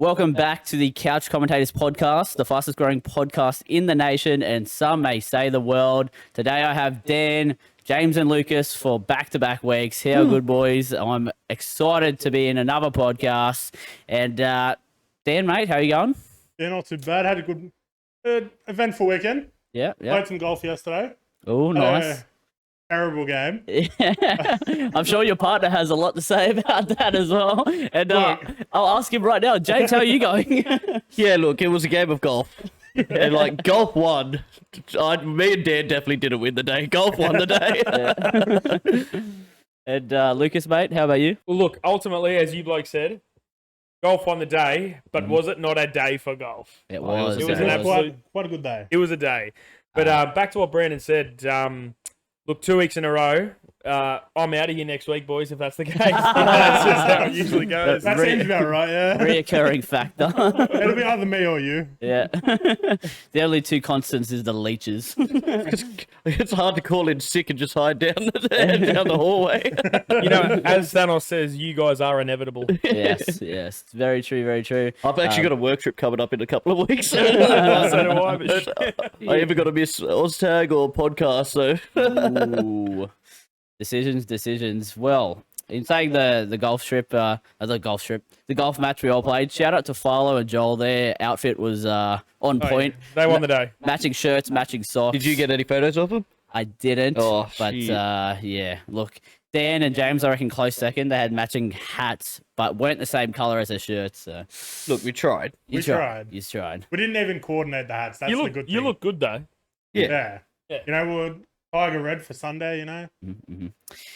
Welcome back to the Couch Commentators podcast, the fastest growing podcast in the nation and some may say the world. Today I have Dan, James and Lucas for back-to-back weeks. How good, boys? I'm excited to be in another podcast. And Dan, mate, how are you going? Yeah, not too bad. Had a good eventful weekend. Yeah. Played some golf yesterday. Oh, nice. Terrible game. I'm sure your partner has a lot to say about that as well. And I'll ask him right now. James, how are you going? Yeah, look, it was a game of golf. And, like, golf won. Me and Dan definitely didn't win the day. Golf won the day. And Lucas, mate, how about you? Well, look, ultimately, as you bloke said, golf won the day, but was it not a day for golf? It was. It was It an was absolute... quite a good day. It was a day. But back to what Brandon said, look, 2 weeks in a row, I'm out of here next week, boys, if that's the case. That's just how it usually goes. That seems about right, yeah. Reoccurring factor. It'll be either me or you. Yeah. The only two constants is the leeches. It's hard to call in sick and just hide down the hallway. You know, as Thanos says, you guys are inevitable. Yes. It's very true, very true. I've actually got a work trip coming up in a couple of weeks. So do I, but shit. I either got to miss Oztag or podcast, so... Ooh. Decisions. Well, in saying the golf match we all played, shout out to Philo and Joel. Their outfit was on point. They won the day. Matching shirts, matching socks. Did you get any photos of them? I didn't. Oh, but shit. yeah. Look, Dan and James, I reckon, close second. They had matching hats, but weren't the same color as their shirts. So. Look, we tried. You tried. You tried. We didn't even coordinate the hats. That's the good thing. You look good, though. Yeah. You know, we're Tiger Red for Sunday, you know? Mm-hmm.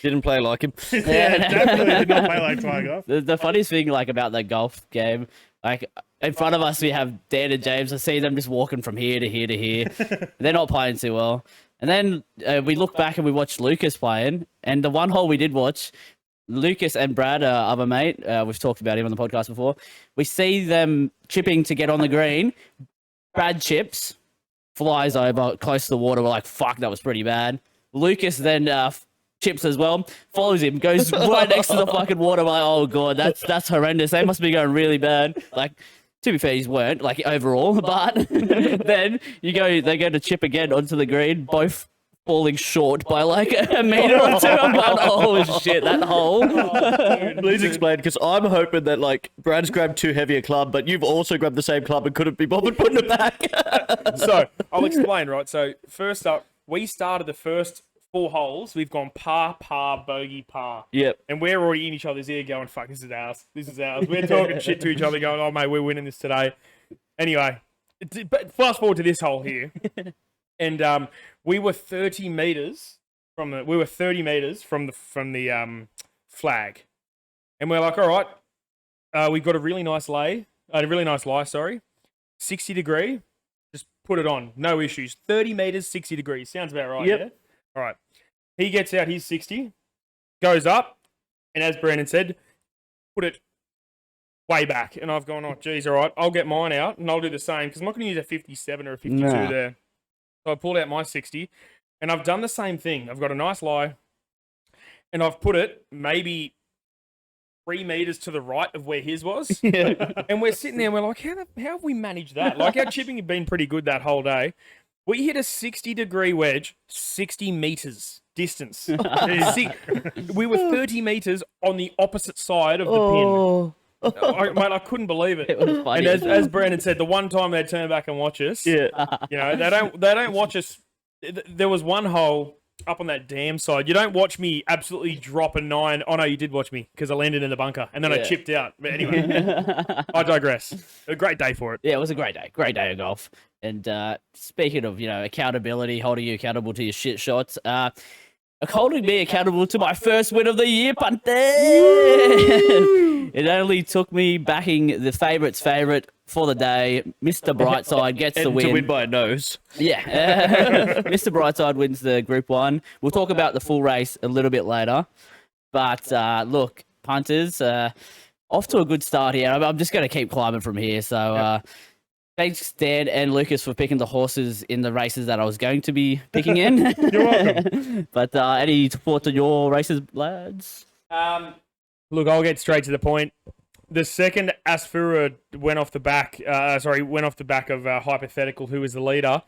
Didn't play like him. Yeah, definitely did not play like Tiger. The funniest thing, like, about the golf game, like, in front of us, we have Dan and James. I see them just walking from here to here to here. They're not playing too well. And then we look back and we watch Lucas playing. And the one hole we did watch, Lucas and Brad, other mate, we've talked about him on the podcast before. We see them chipping to get on the green. Brad chips, flies over close to the water. We're like, fuck, that was pretty bad. Lucas then chips as well, follows him, goes right next to the fucking water. We're like, oh god, that's horrendous. They must be going really bad. Like, to be fair, he's weren't like overall, but then they go to chip again onto the green, both falling short by like a meter or two. I'm going, oh shit, that hole. Please explain, because I'm hoping that, like, Brad's grabbed too heavy a club, but you've also grabbed the same club and couldn't be bothered putting it back. So, I'll explain, right? So, first up, we started the first 4 holes. We've gone par, bogey, par. Yep. And we're already in each other's ear going, fuck, this is ours. We're talking shit to each other going, oh, mate, we're winning this today. Anyway, but fast forward to this hole here. And we were 30 meters from the flag. And we're like, all right, we've got a really nice lie, 60 degree. Just put it on. No issues. 30 meters, 60 degrees. Sounds about right, Yep. yeah? All right. He gets out his 60, goes up, and as Brandon said, put it way back. And I've gone, oh, geez, all right, I'll get mine out, and I'll do the same, because I'm not going to use a 57 or a 52 there. So I pulled out my 60, and I've done the same thing. I've got a nice lie, and I've put it maybe 3 meters to the right of where his was. And we're sitting there and we're like, how have we managed that? Like, our chipping had been pretty good that whole day. We hit a 60-degrey wedge, 60 meters distance. We were 30 meters on the opposite side of the pin. Mate, I couldn't believe it. It was funny. And as Brandon said, the one time they turn back and watch us, you know, they don't watch us. There was one hole up on that dam side. You don't watch me absolutely drop a 9. Oh no, you did watch me, because I landed in the bunker and then I chipped out. But anyway, I digress. A great day for it. Yeah, it was a great day of golf. And speaking of, you know, accountability, holding you accountable to your shit shots, holding me accountable to my first win of the year, punter. It only took me backing the favourite's favourite for the day. Mr. Brightside gets the win. To win by a nose. Yeah. Mr. Brightside wins the Group 1. We'll talk about the full race a little bit later. But look, punters, off to a good start here. I'm just going to keep climbing from here. So thanks, Dan and Lucas, for picking the horses in the races that I was going to be picking in. You're welcome. But any thoughts on your races, lads? Look, I'll get straight to the point. the second Asfura went off the back, went off the back of Hypothetical, who was the leader.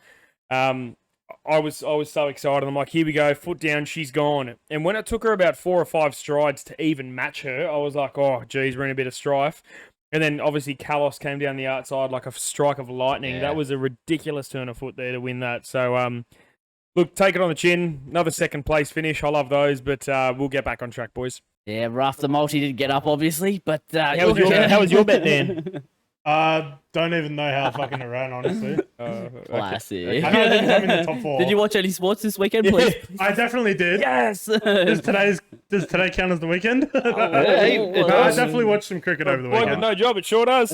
I was so excited. I'm like, here we go, foot down, she's gone. And when it took her about 4 or 5 strides to even match her, I was like, oh, geez, we're in a bit of strife. And then obviously Kalos came down the outside like a strike of lightning. Yeah. That was a ridiculous turn of foot there to win that. So, look, take it on the chin. Another second place finish. I love those, but we'll get back on track, boys. Yeah, rough. The multi didn't get up, obviously, but How was your bet, Dan? Don't even know how fucking it ran, honestly. Classic. I know I didn't come in the top 4. Did you watch any sports this weekend, please? I definitely did. Yes. Does today count as the weekend? Oh, No, I definitely watched some cricket over the Boy, weekend. no job, it sure does.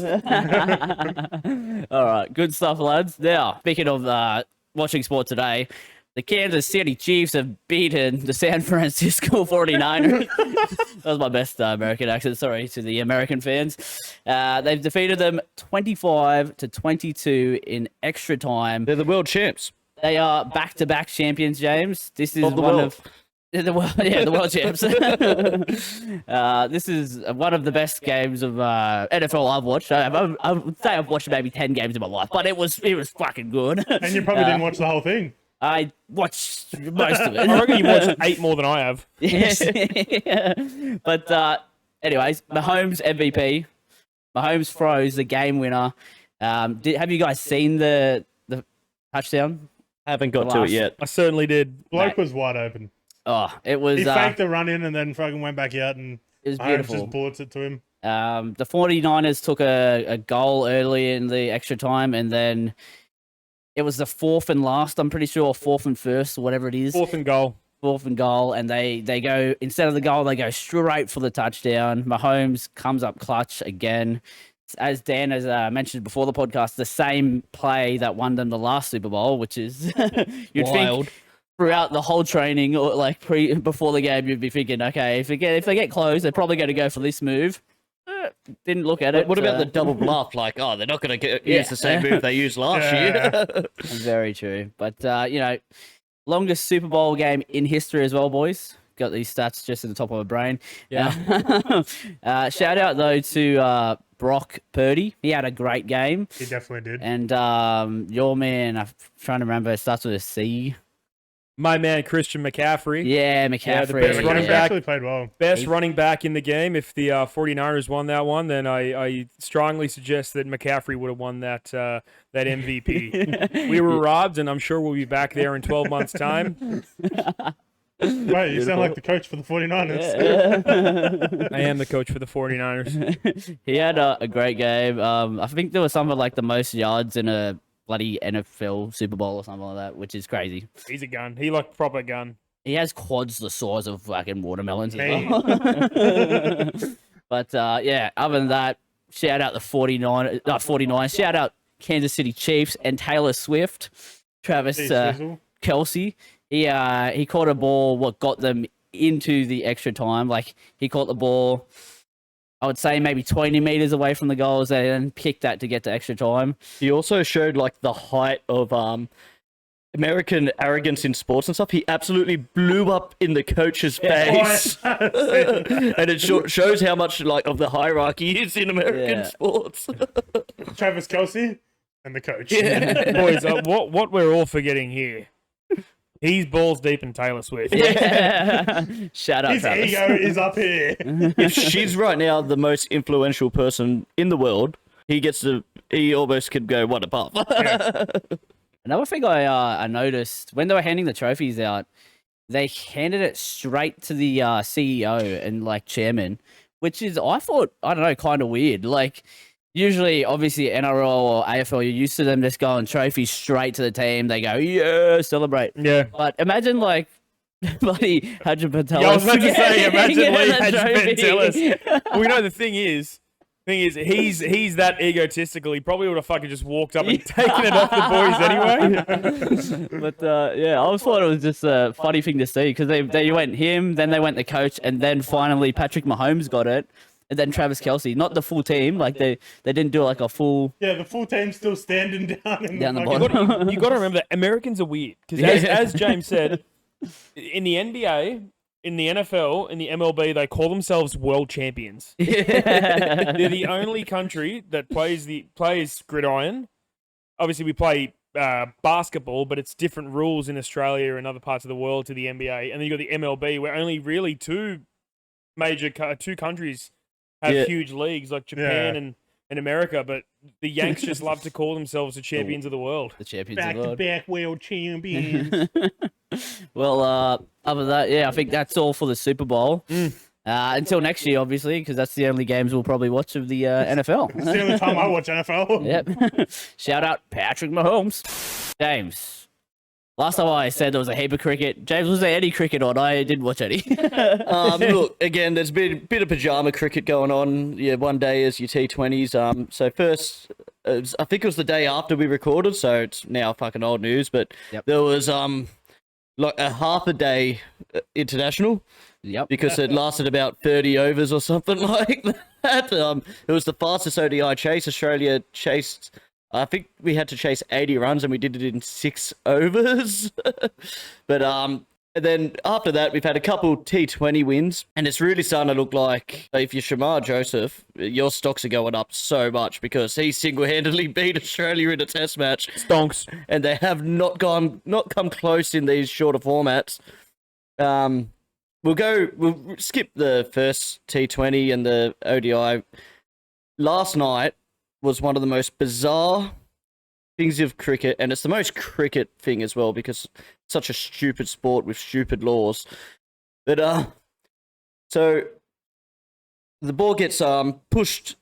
All right, good stuff, lads. Now, speaking of watching sport today, the Kansas City Chiefs have beaten the San Francisco 49ers. That was my best American accent. Sorry to the American fans. They've defeated them 25-22 in extra time. They're the world champs. They are back-to-back champions, James. This is Of the one world. of the world, the world champs. This is one of the best games of NFL I've watched. I would say I've watched maybe 10 games in my life, but it was fucking good. And you probably didn't watch the whole thing. I watched most of it. I reckon you watched 8 more than I have. Yes. But anyways, Mahomes MVP. Mahomes throws the game winner. Have you guys seen the touchdown? Haven't got to it yet. I certainly did. Bloke was wide open. Oh, it was. He faked the run in and then fucking went back out and It was Mahomes beautiful. just bullets it to him. The 49ers took a goal early in the extra time, and then it was the 4th and last, I'm pretty sure, 4th and first, or whatever it is. 4th and goal. 4th and goal, and they go, instead of the goal, they go straight for the touchdown. Mahomes comes up clutch again. As Dan has mentioned before the podcast, the same play that won them the last Super Bowl, which is you'd Wild. think throughout the whole training or like before the game, you'd be thinking, okay, if they get close, they're probably going to go for this move. Didn't look at it. What about the double bluff? Like, oh, they're not going to use the same move they used last year. Very true. But, longest Super Bowl game in history as well, boys. Got these stats just at the top of my brain. Yeah. Shout out, though, to Brock Purdy. He had a great game. He definitely did. And your man, I'm trying to remember, it starts with a C. My man, Christian McCaffrey. Yeah, the McCaffrey. best running He back. actually played well. Best running back in the game. If the 49ers won that one, then I strongly suggest that McCaffrey would have won that MVP. We were robbed, and I'm sure we'll be back there in 12 months' time. Wait, you sound like the coach for the 49ers. I am the coach for the 49ers. He had a great game. I think there was something like the most yards in a bloody NFL Super Bowl or something like that, which is crazy. He's a gun. He like proper gun. He has quads the size of fucking watermelons as Me. well. But other than that, shout out the 49. Shout out Kansas City Chiefs and Taylor Swift, Travis Kelce. He caught a ball what got them into the extra time. Like he caught the ball, I would say maybe 20 meters away from the goals, and then picked that to get to extra time. He also showed like the height of American arrogance in sports and stuff. He absolutely blew up in the coach's face, and it shows how much like of the hierarchy is in American sports. Travis Kelce and the coach. Boys, what we're all forgetting here. He's balls deep in Taylor Swift. Yeah. Shout out, His Travis. ego is up here. If she's right now the most influential person in the world, he almost could go one above. Another thing I noticed when they were handing the trophies out, they handed it straight to the CEO and like chairman, which is I thought kind of weird. Like usually, obviously NRL or AFL, you're used to them just going trophies straight to the team. They go, yeah, celebrate. Yeah. But imagine like bloody Hadji Patel. Yeah, I was about to say, imagine Lee Hadji Trophy. Pantelis. Well, you know, the thing is, he's that egotistical. He probably would have fucking just walked up and taken it off the boys anyway. But I always thought it was just a funny thing to see because they went him, then they went the coach, and then finally Patrick Mahomes got it, and then Travis Kelce. Not the full team, like they didn't do like a full. Yeah, the full team's still standing down in Down the fucking- bottom. You got to remember that Americans are weird because as James said, in the NBA, in the NFL, in the MLB, they call themselves world champions. Yeah. They're the only country that plays gridiron. Obviously, we play basketball, but it's different rules in Australia and other parts of the world to the NBA. And then you got the MLB, where only really two countries have huge leagues like Japan and America. But the Yanks just love to call themselves the champions of the world. The champions of the world. Back-to-back world champions. Well, other than that, yeah, I think that's all for the Super Bowl. Until next year, obviously, because that's the only games we'll probably watch of the NFL. It's the only time I watch NFL. Yep. Shout out Patrick Mahomes. James. Last time I said there was a heap of cricket. James, was there any cricket on? I didn't watch any. Look, again, there's been a bit of pajama cricket going on. Yeah, one day is your T20s. So first, I think it was the day after we recorded, so it's now fucking old news. But there was like a half a day international. Yep. Because it lasted about 30 overs or something like that. It was the fastest ODI chase. Australia chased, I think we had to chase 80 runs and we did it in 6 overs. But and then after that, we've had a couple T20 wins, and it's really starting to look like if you're Shamar Joseph, your stocks are going up so much because he single-handedly beat Australia in a test match. Stonks. And they have not come close in these shorter formats. We'll skip the first T20 and the ODI. Last night was one of the most bizarre things of cricket, and it's the most cricket thing as well because it's such a stupid sport with stupid laws. But so the ball gets pushed.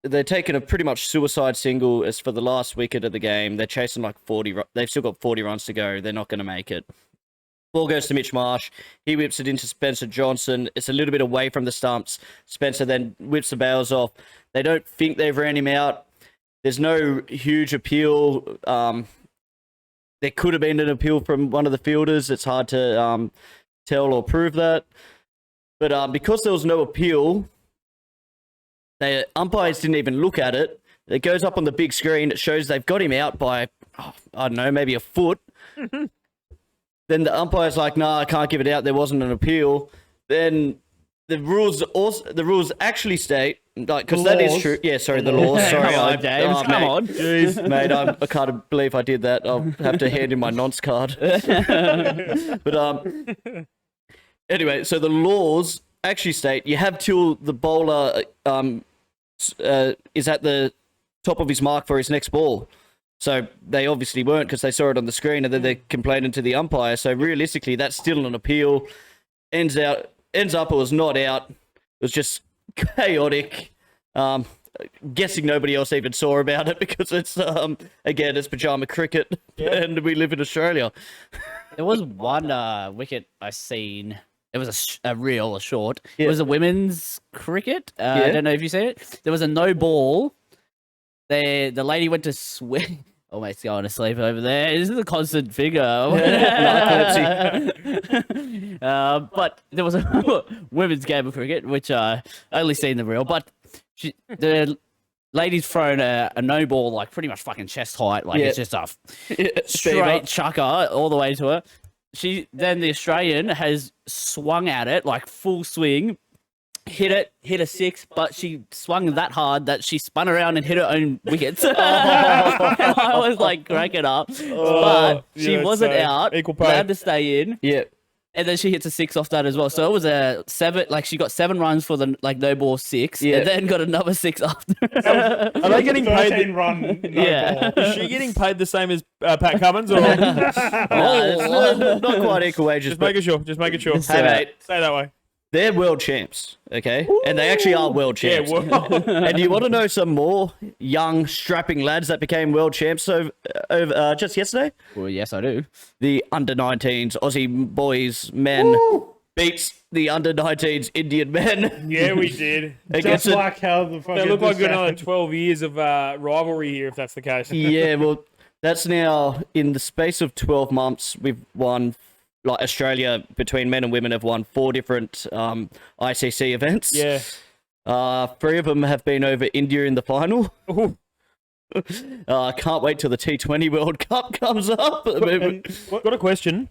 They're taking a pretty much suicide single as for the last wicket of the game. They're chasing like 40. They've still got 40 runs to go. They're not going to make it. Ball goes to Mitch Marsh. He whips it into Spencer Johnson. It's a little bit away from the stumps. Spencer then whips the bails off. They don't think they've ran him out. There's no huge appeal. There could have been an appeal from one of the fielders. It's hard to tell or prove that. But because there was no appeal, the umpires didn't even look at it. It goes up on the big screen. It shows they've got him out by, I don't know, maybe a foot. Then the umpire's like, "Nah, I can't give it out. There wasn't an appeal." Then the rules actually state, like, because that is true. Yeah, sorry, the laws. Sorry, Come on, James. Come on. Jeez, mate, I can't believe I did that. I'll have to hand in my nonce card. But anyway, so the laws actually state you have till the bowler is at the top of his mark for his next ball. So they obviously weren't because they saw it on the screen and then they're complaining to the umpire. So realistically, that's still an appeal. Ends up it was not out. It was just chaotic. Guessing nobody else even saw about it because it's again it's pajama cricket and we live in Australia. There was one wicket I seen. It was a short. It was a women's cricket. I don't know if you seen it. There was a no ball. The lady went to swing. Oh, mate's going to sleep over there. This is a constant figure. But there was a women's game of cricket, which I only seen the reel. But the lady's thrown a no ball, like pretty much fucking chest height. Like it's just a straight chucker all the way to her. Then the Australian has swung at it, like full swing. Hit a 6, but she swung that hard that she spun around and hit her own wickets. I was like cracking up, but she wasn't out. Equal pay. Allowed to stay in. Yeah. And then she hits a 6 off that as well. So it was a 7. Like she got 7 runs for the no ball 6, and then got another 6 after. Are they getting paid? 13-run no ball. Is she getting paid the same as Pat Cummins? Or It's not quite equal wages. just making sure. Just making sure. Hey, mate. Say that way. They're world champs, okay? And they actually are world champs. Yeah, well, And you want to know some more young, strapping lads that became world champs over just yesterday? Well, yes, I do. The under-19s Aussie boys men beats the under-19s Indian men. yeah, we did. Just like how the fucking... They look like this another happened. 12 years of rivalry here, if that's the case. Yeah, well, that's now, in the space of 12 months, we've won... Like Australia, between men and women, have won 4 different ICC events. Yeah. 3 of them have been over India in the final. Ooh. Can't wait till the T20 World Cup comes up. Got a question.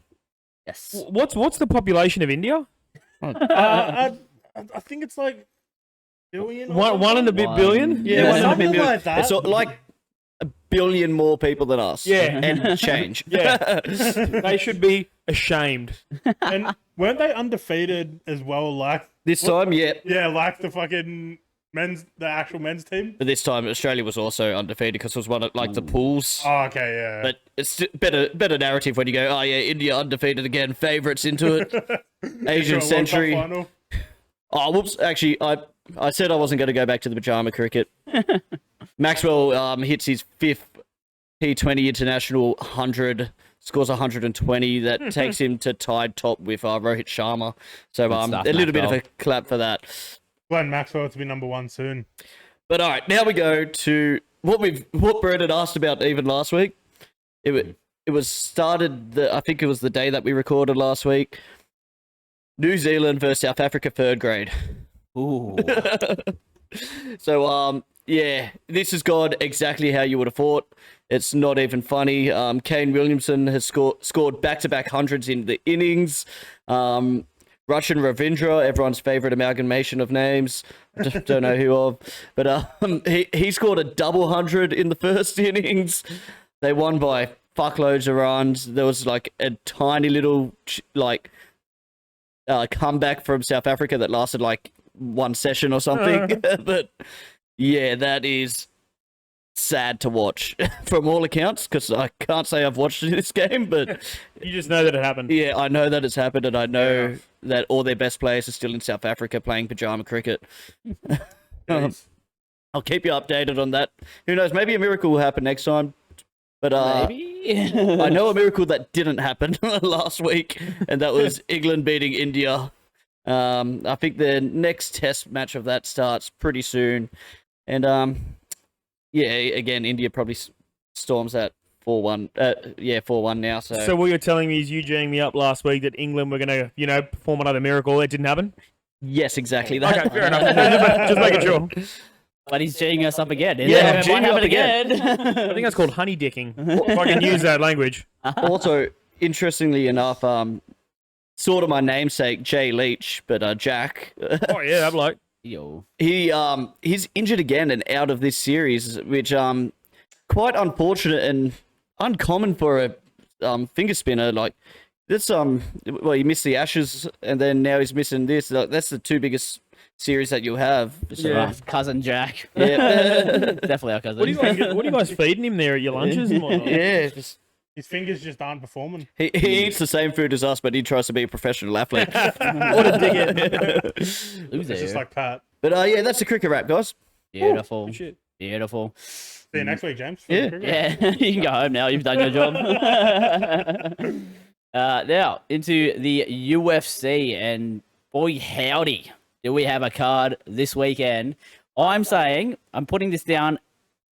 Yes. What's the population of India? I think it's like billion. Or One and a bit One. billion. Yeah, Yeah, something like that. It's like a billion more people than us. Yeah. And change. Yeah. They should be ashamed. And weren't they undefeated as well? Like This time, yeah. yeah, like the fucking the actual men's team. But this time, Australia was also undefeated because it was one of like the pools. Oh, okay, yeah. But it's better narrative when you go, oh yeah, India undefeated again, favourites into it. Asian World Cup century. final. Oh, whoops. Actually, I said I wasn't going to go back to the pajama cricket. Maxwell hits his 5th T20 international 100, scores 120. That takes him to tied top with Rohit Sharma. So stuff, a little bit of a Maxwell. clap for that. Glenn Maxwell to be number 1 soon. But all right, now we go to what Brett had asked about even last week. It was started. I think it was the day that we recorded last week. New Zealand versus South Africa, 3rd grade. Ooh. So yeah, this has gone exactly how you would have thought. It's not even funny. Kane Williamson has scored back-to-back hundreds in the innings. Russian Ravindra, everyone's favourite amalgamation of names. Don't know who of. But he scored a double 100 in the first innings. They won by fuckloads of runs. There was like a tiny little comeback from South Africa that lasted like one session or something. But yeah, that is sad to watch from all accounts, because I can't say I've watched this game, but You just know that it happened. yeah, I know that it's happened, and I know that all their best players are still in South Africa playing pajama cricket. I'll keep you updated on that. Who knows? Maybe a miracle will happen next time. But Maybe. I know a miracle that didn't happen last week, and that was England beating India. I think the next test match of that starts pretty soon. And yeah, again, India probably storms that 4-1. 4-1 now. So what you're telling me is you G'ing me up last week that England were going to, perform another miracle. It didn't happen? Yes, exactly that. Okay, fair enough. Just making sure. But he's G'ing us up again. Yeah, It G'ing might you up happen again. I think that's called honey dicking. If I can use that language. Also, interestingly enough, sort of my namesake, Jay Leach, but Jack. Oh, yeah, that bloke. Yo. He's injured again and out of this series, which quite unfortunate and uncommon for a finger spinner. Like this, well, he missed the Ashes and then now he's missing this. Like, that's the 2 biggest series that you'll have. So, Yeah. Cousin Jack. yeah, Definitely our cousin. What are you guys feeding him there at your lunches and whatnot? yeah. His fingers just aren't performing. He eats the same food as us, but he tries to be a professional athlete. What a dickhead. Loser. It's just like Pat. But yeah, that's the cricket wrap, guys. Beautiful. Good shit. Beautiful. See you next week, James. for Yeah. the cricket. Yeah, you can go home now. You've done your job. Now, into the UFC, and boy, howdy, do we have a card this weekend. I'm saying, I'm putting this down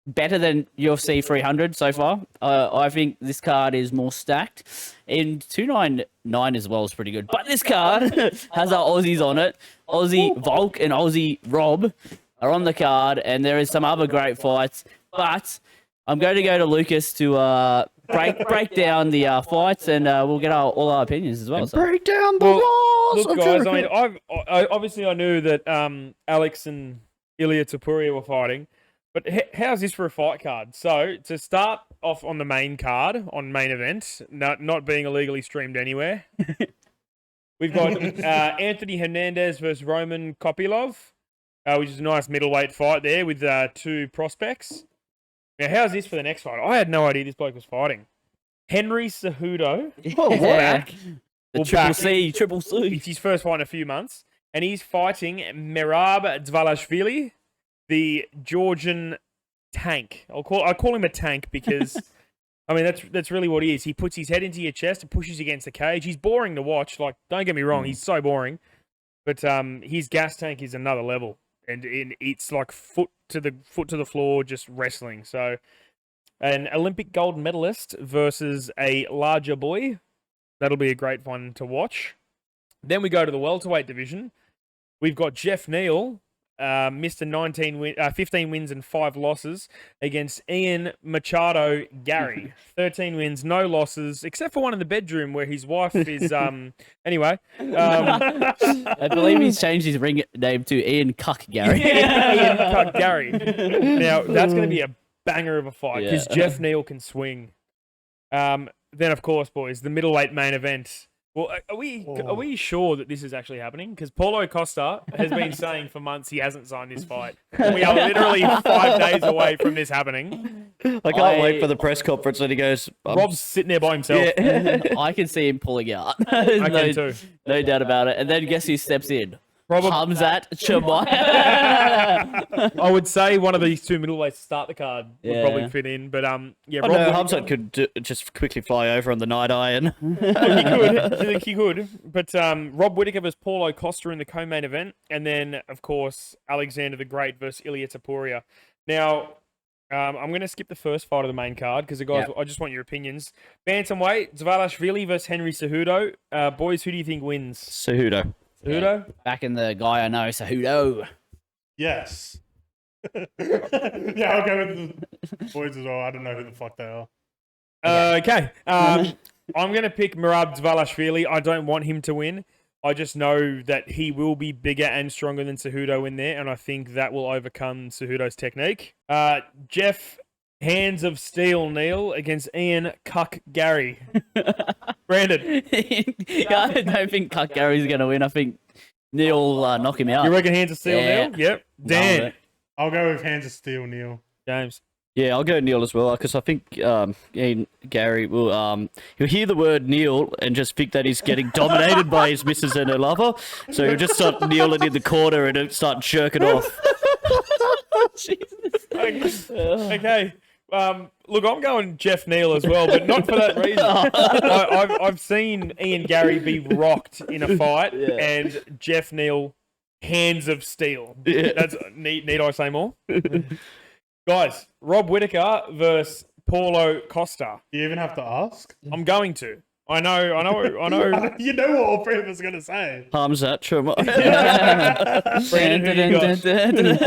better than UFC 300 so far. I think this card is more stacked. In 299 as well is pretty good. But this card has our Aussies on it. Aussie Volk and Aussie Rob are on the card, and there is some other great fights. But I'm going to go to Lucas to break down the fights, and we'll get all our opinions as well. So. Break down the Well, laws. Look, guys, I knew that Alex and Ilya Topuria were fighting, but how's this for a fight card? So, to start off on the main card, on main event, not being illegally streamed anywhere, we've got Anthony Hernandez versus Roman Kopylov, which is a nice middleweight fight there with 2 prospects. Now, how's this for the next fight? I had no idea this bloke was fighting. Henry Cejudo. Oh, back. The Well, Triple C. It's his first fight in a few months, and he's fighting Merab Dvalishvili, the Georgian tank. I call him a tank because, I mean, that's really what he is. He puts his head into your chest and pushes against the cage. He's boring to watch. Like, don't get me wrong, he's so boring, but his gas tank is another level, and it's like foot to the floor, just wrestling. So, an Olympic gold medalist versus a larger boy. That'll be a great one to watch. Then we go to the welterweight division. We've got Jeff Neal Mr. 15 wins and 5 losses against Ian Machado Gary. 13 wins, no losses, except for one in the bedroom where his wife is. Anyway, I believe he's changed his ring name to Ian Cuck Gary. Ian Cuck Gary. Now that's going to be a banger of a fight because Yeah. Jeff Neal can swing. Then of course, boys, the middleweight main event. Well, are we sure that this is actually happening? Because Paulo Costa has been saying for months he hasn't signed this fight. We are literally 5 days away from this happening. I can't wait for the press conference and he goes, Rob's sitting there by himself. Yeah. I can see him pulling out. I can too. No doubt about it. And then guess who steps in? Probably, Hamzat Chimaev. I would say one of these two middleweights to start the card would Yeah. probably fit in. But yeah, Oh Rob no, Whittaker- Hamzat could just quickly fly over on the night iron. he could. I think he could. But Rob Whittaker versus Paulo Costa in the co-main event. And then, of course, Alexander the Great versus Ilia Topuria. Now, I'm going to skip the first fight of the main card because, guys, I just want your opinions. Bantamweight, Zvalashvili versus Henry Cejudo. Boys, who do you think wins? Cejudo. Cejudo? Back in the guy I know, Cejudo. Yes. Yeah, I'll go with the boys as well. I don't know who the fuck they are. Okay. I'm going to pick Merab Zvalashvili. I don't want him to win. I just know that he will be bigger and stronger than Cejudo in there, and I think that will overcome Cejudo's technique. Jeff Hands of Steel Neal against Ian Cuck Gary. Brandon, Yeah, I don't think Cuck Gary's going to win. I think Neil will knock him out. you reckon Hands of Steel Yeah. Neal? Yep. Nailed Dan, it. I'll go with Hands of Steel, Neil. James. Yeah, I'll go Neil as well because I think Gary will he'll hear the word Neil and just think that he's getting dominated by his missus and her lover, so he'll just start kneeling in the corner and he'll start jerking off. Okay. Look, I'm going Jeff Neal as well, but not for that reason. I've seen Ian Gary be rocked in a fight, and Jeff Neal, hands of steel. Yeah. That's need I say more? Guys, Rob Whittaker versus Paulo Costa. Do you even have to ask? I'm going to. I know. You know what all three of us are going to say. Hamzat Chimaev. Brandon, who you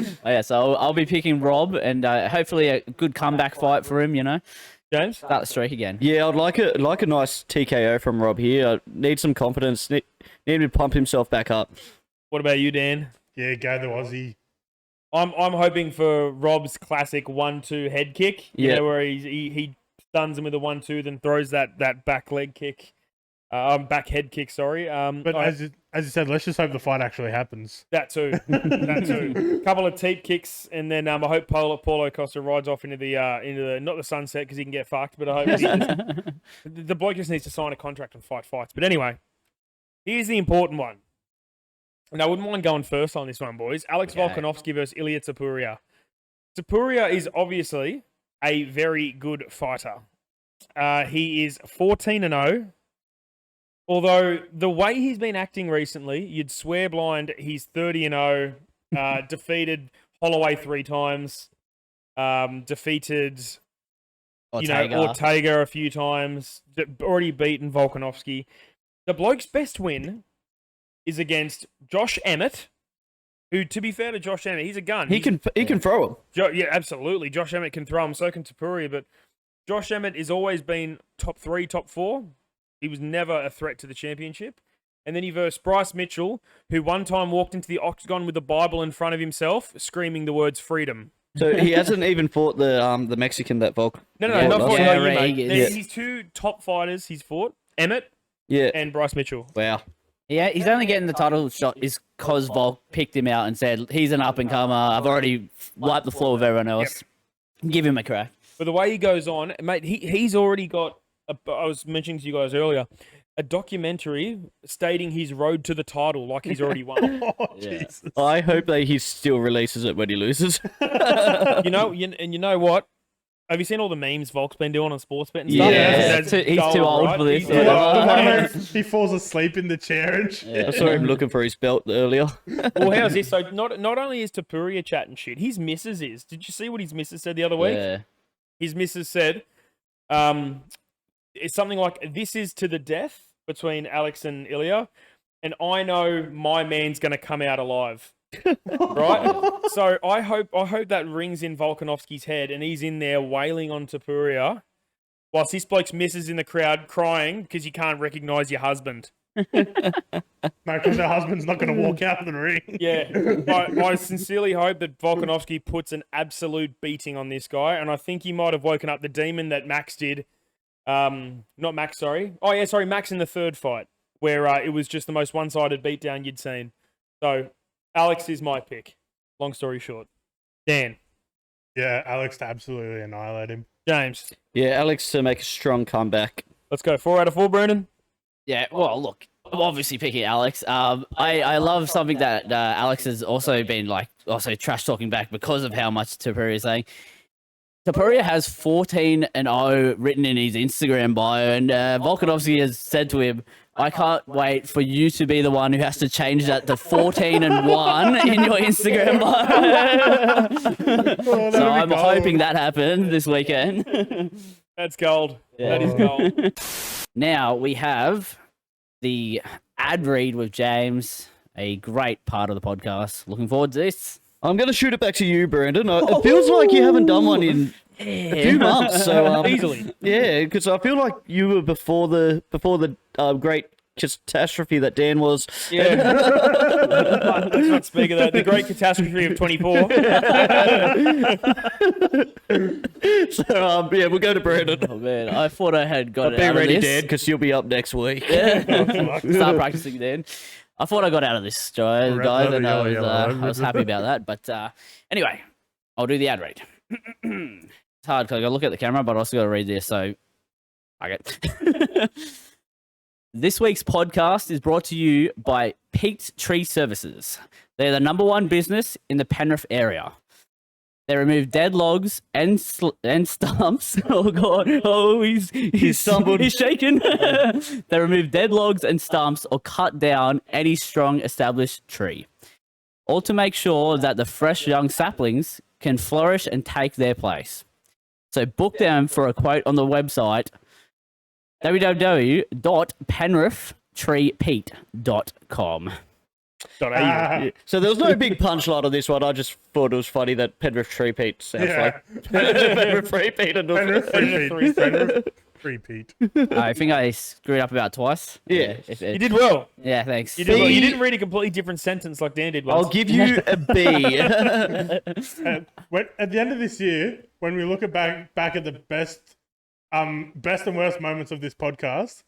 got? Oh, yeah, so I'll be picking Rob, and hopefully a good comeback fight for him, you know. James? Start the streak again. Yeah, I'd like a nice TKO from Rob here. I need some confidence. Need him to pump himself back up. What about you, Dan? Yeah, go the Aussie. I'm hoping for Rob's classic 1-2 head kick. You Yeah. know, where he stuns him with a 1-2, then throws that back leg kick. Back head kick, sorry. But as you said, let's just hope the fight actually happens. that too. That too. Couple of teep kicks, and then I hope Paulo Costa rides off into the not the sunset because he can get fucked, but I hope the bloke just needs to sign a contract and fight fights. But anyway, here's the important one. And I wouldn't mind going first on this one, boys. Alex Okay. Volkanovski versus Ilia Topuria. Topuria is obviously a very good fighter. He is 14-0. Although the way he's been acting recently, you'd swear blind he's 30-0. Defeated Holloway 3 times. Defeated Ortega a few times. Already beaten Volkanovski. The bloke's best win is against Josh Emmett, who, to be fair to Josh Emmett, he's a gun. He can throw him. Yeah, absolutely. Josh Emmett can throw him, so can Topuria, but Josh Emmett has always been top 3, top 4. He was never a threat to the championship. And then he versed Bryce Mitchell, who one time walked into the octagon with the Bible in front of himself, screaming the words freedom. So he hasn't even fought the Mexican that Volk. No, Yeah, not yeah, for you, mate. Rodriguez. He's 2 top fighters he's fought, Emmett Yeah. and Bryce Mitchell. Wow. Yeah, he's only getting the title shot is because Volk picked him out and said, he's an up-and-comer. I've already wiped the floor with everyone else. Give him a crack. But the way he goes on, mate, he's already got, I was mentioning to you guys earlier, a documentary stating his road to the title like he's already won. Oh, Yeah. Jesus. I hope that he still releases it when he loses. You know what? Have you seen all the memes Volk's been doing on sports bet and stuff? Yeah. That's He's gold, too old right? for this. He's Yeah. too old. The one where he falls asleep in the chair and shit. I saw him looking for his belt earlier. Well, how's this? So not only is Topuria chatting shit, his missus is. Did you see what his missus said the other week? Yeah. His missus said, it's something like, this is to the death between Alex and Ilya, and I know my man's going to come out alive. right? So I hope that rings in Volkanovski's head, and he's in there wailing on Tapuria, whilst this bloke's missus in the crowd crying because you can't recognise your husband. No, because her husband's not going to walk out of the ring. Yeah, I sincerely hope that Volkanovski puts an absolute beating on this guy, and I think he might have woken up the demon that Max did. Not Max, sorry. Oh yeah, sorry, Max in the third fight, where it was just the most one-sided beatdown you'd seen. So Alex is my pick. Long story short, Dan, Yeah, Alex to absolutely annihilate him. James, Yeah, Alex to make a strong comeback. let's go 4 out of 4. Brandon. Yeah, well, look, I'm obviously picking Alex. I love something that Alex has also been also trash talking back because of how much Tapuria is saying. Tapuria has 14-0 written in his Instagram bio, and Volkanovski has said to him, "I can't wait for you to be the one who has to change that to 14-1 in your Instagram bio." So I'm hoping that happens this weekend. That's gold. Yeah. That is gold. Now we have the ad read with James, a great part of the podcast. Looking forward to this. I'm going to shoot it back to you, Brandon. It feels like you haven't done one in a few months. So Easily. Yeah, because I feel like you were before the great catastrophe that Dan was. Yeah. Let's not speak of that. The great catastrophe of 24. So yeah, we'll go to Brandon. Oh man, I thought I had got it Be out ready, of Dan, this. because you'll be up next week. Start practicing then. I thought I got out of this, guys, Red and leather, yellow. I was happy about that. But anyway, I'll do the ad read. It's hard because I got to look at the camera, but I also got to read this. So, okay. This week's podcast is brought to you by Peaked Tree Services. They're the #1 business in the Penrith area. They remove dead logs and stumps. Oh god! Oh, he's stumbled. He's shaking. They remove dead logs and stumps or cut down any strong established tree, all to make sure that the fresh young saplings can flourish and take their place. So book them for a quote on the website www.penrithtreepeat.com. So there was no big punchline on this one. I just thought it was funny that Penrith Tree Pete sounds like Penrith Tree Pete. Penrith repeat. I think I screwed up about twice. Yeah. You did well. Yeah, thanks. You did well. You didn't read a completely different sentence like Dan did once. I'll give you a B. At the end of this year, when we look back at the best and worst moments of this podcast,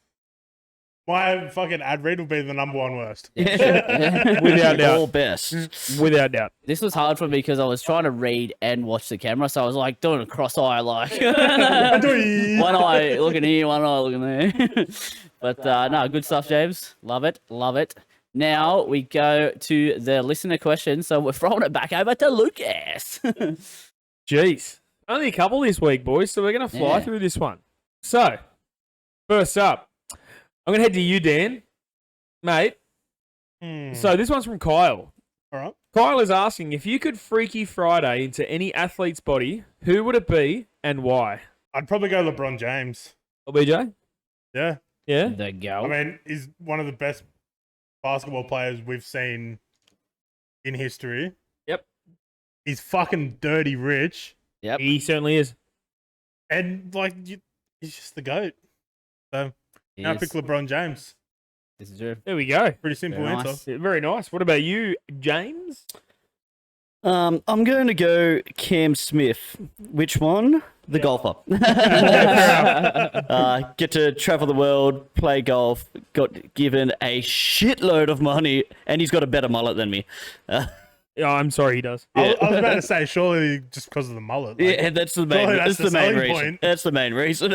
my fucking ad read will be the #1 worst. Without doubt. All best. Without doubt. This was hard for me because I was trying to read and watch the camera, so I was like doing a cross eye, like one eye looking here, one eye looking there. But no, good stuff, James. Love it, love it. Now we go to the listener question, so we're throwing it back over to Lucas. Jeez. Only a couple this week, boys, so we're going to fly through this one. So, first up, I'm going to head to you, Dan. Mate. So this one's from Kyle. All right. Kyle is asking, if you could Freaky Friday into any athlete's body, who would it be and why? I'd probably go LeBron James. BJ? Yeah. Yeah? The go. I mean, he's one of the best basketball players we've seen in history. Yep. He's fucking dirty rich. Yep. He certainly is. And, he's just the GOAT. So, I pick LeBron James. This is true. There we go. Pretty simple Very answer. nice. Yeah, very nice. What about you, James? I'm going to go Cam Smith. Which one? The golfer. Get to travel the world, play golf, got given a shitload of money, and he's got a better mullet than me. Yeah, I'm sorry, he does. I was about to say, surely just because of the mullet. Yeah, that's the main. surely That's the main selling reason. point. That's the main reason.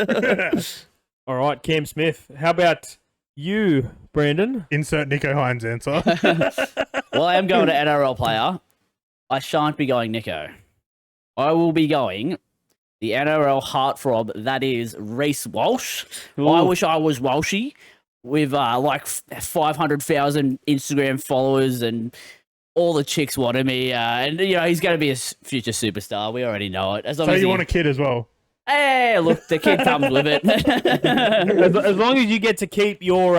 All right, Cam Smith. How about you, Brandon? Insert Nico Hines answer. Well, I am going to NRL player. I shan't be going Nico. I will be going the NRL heartthrob, that is Reece Walsh. I wish I was Walshy with 500,000 Instagram followers and all the chicks wanted me. And, he's going to be a future superstar. We already know it. So you want a kid as well? Hey, look, the kid comes with it. As long as you get to keep your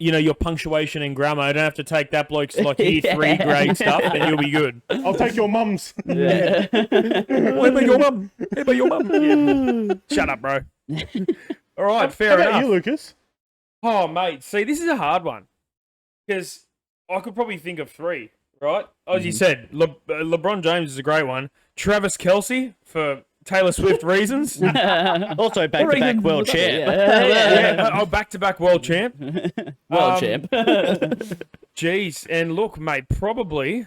your punctuation and grammar. I don't have to take that bloke's like year 3 grade stuff, and you'll be good. I'll take your mum's. Yeah. What about your mum? What about your mum? Yeah. Shut up, bro. All right, fair How about enough. you, Lucas? Oh, mate. See, this is a hard one because I could probably think of 3, right? As you said, LeBron James is a great one. Travis Kelce for Taylor Swift reasons. Also, back-to-back world champ. Yeah. Back-to-back world champ. World champ. Jeez. And look, mate, probably...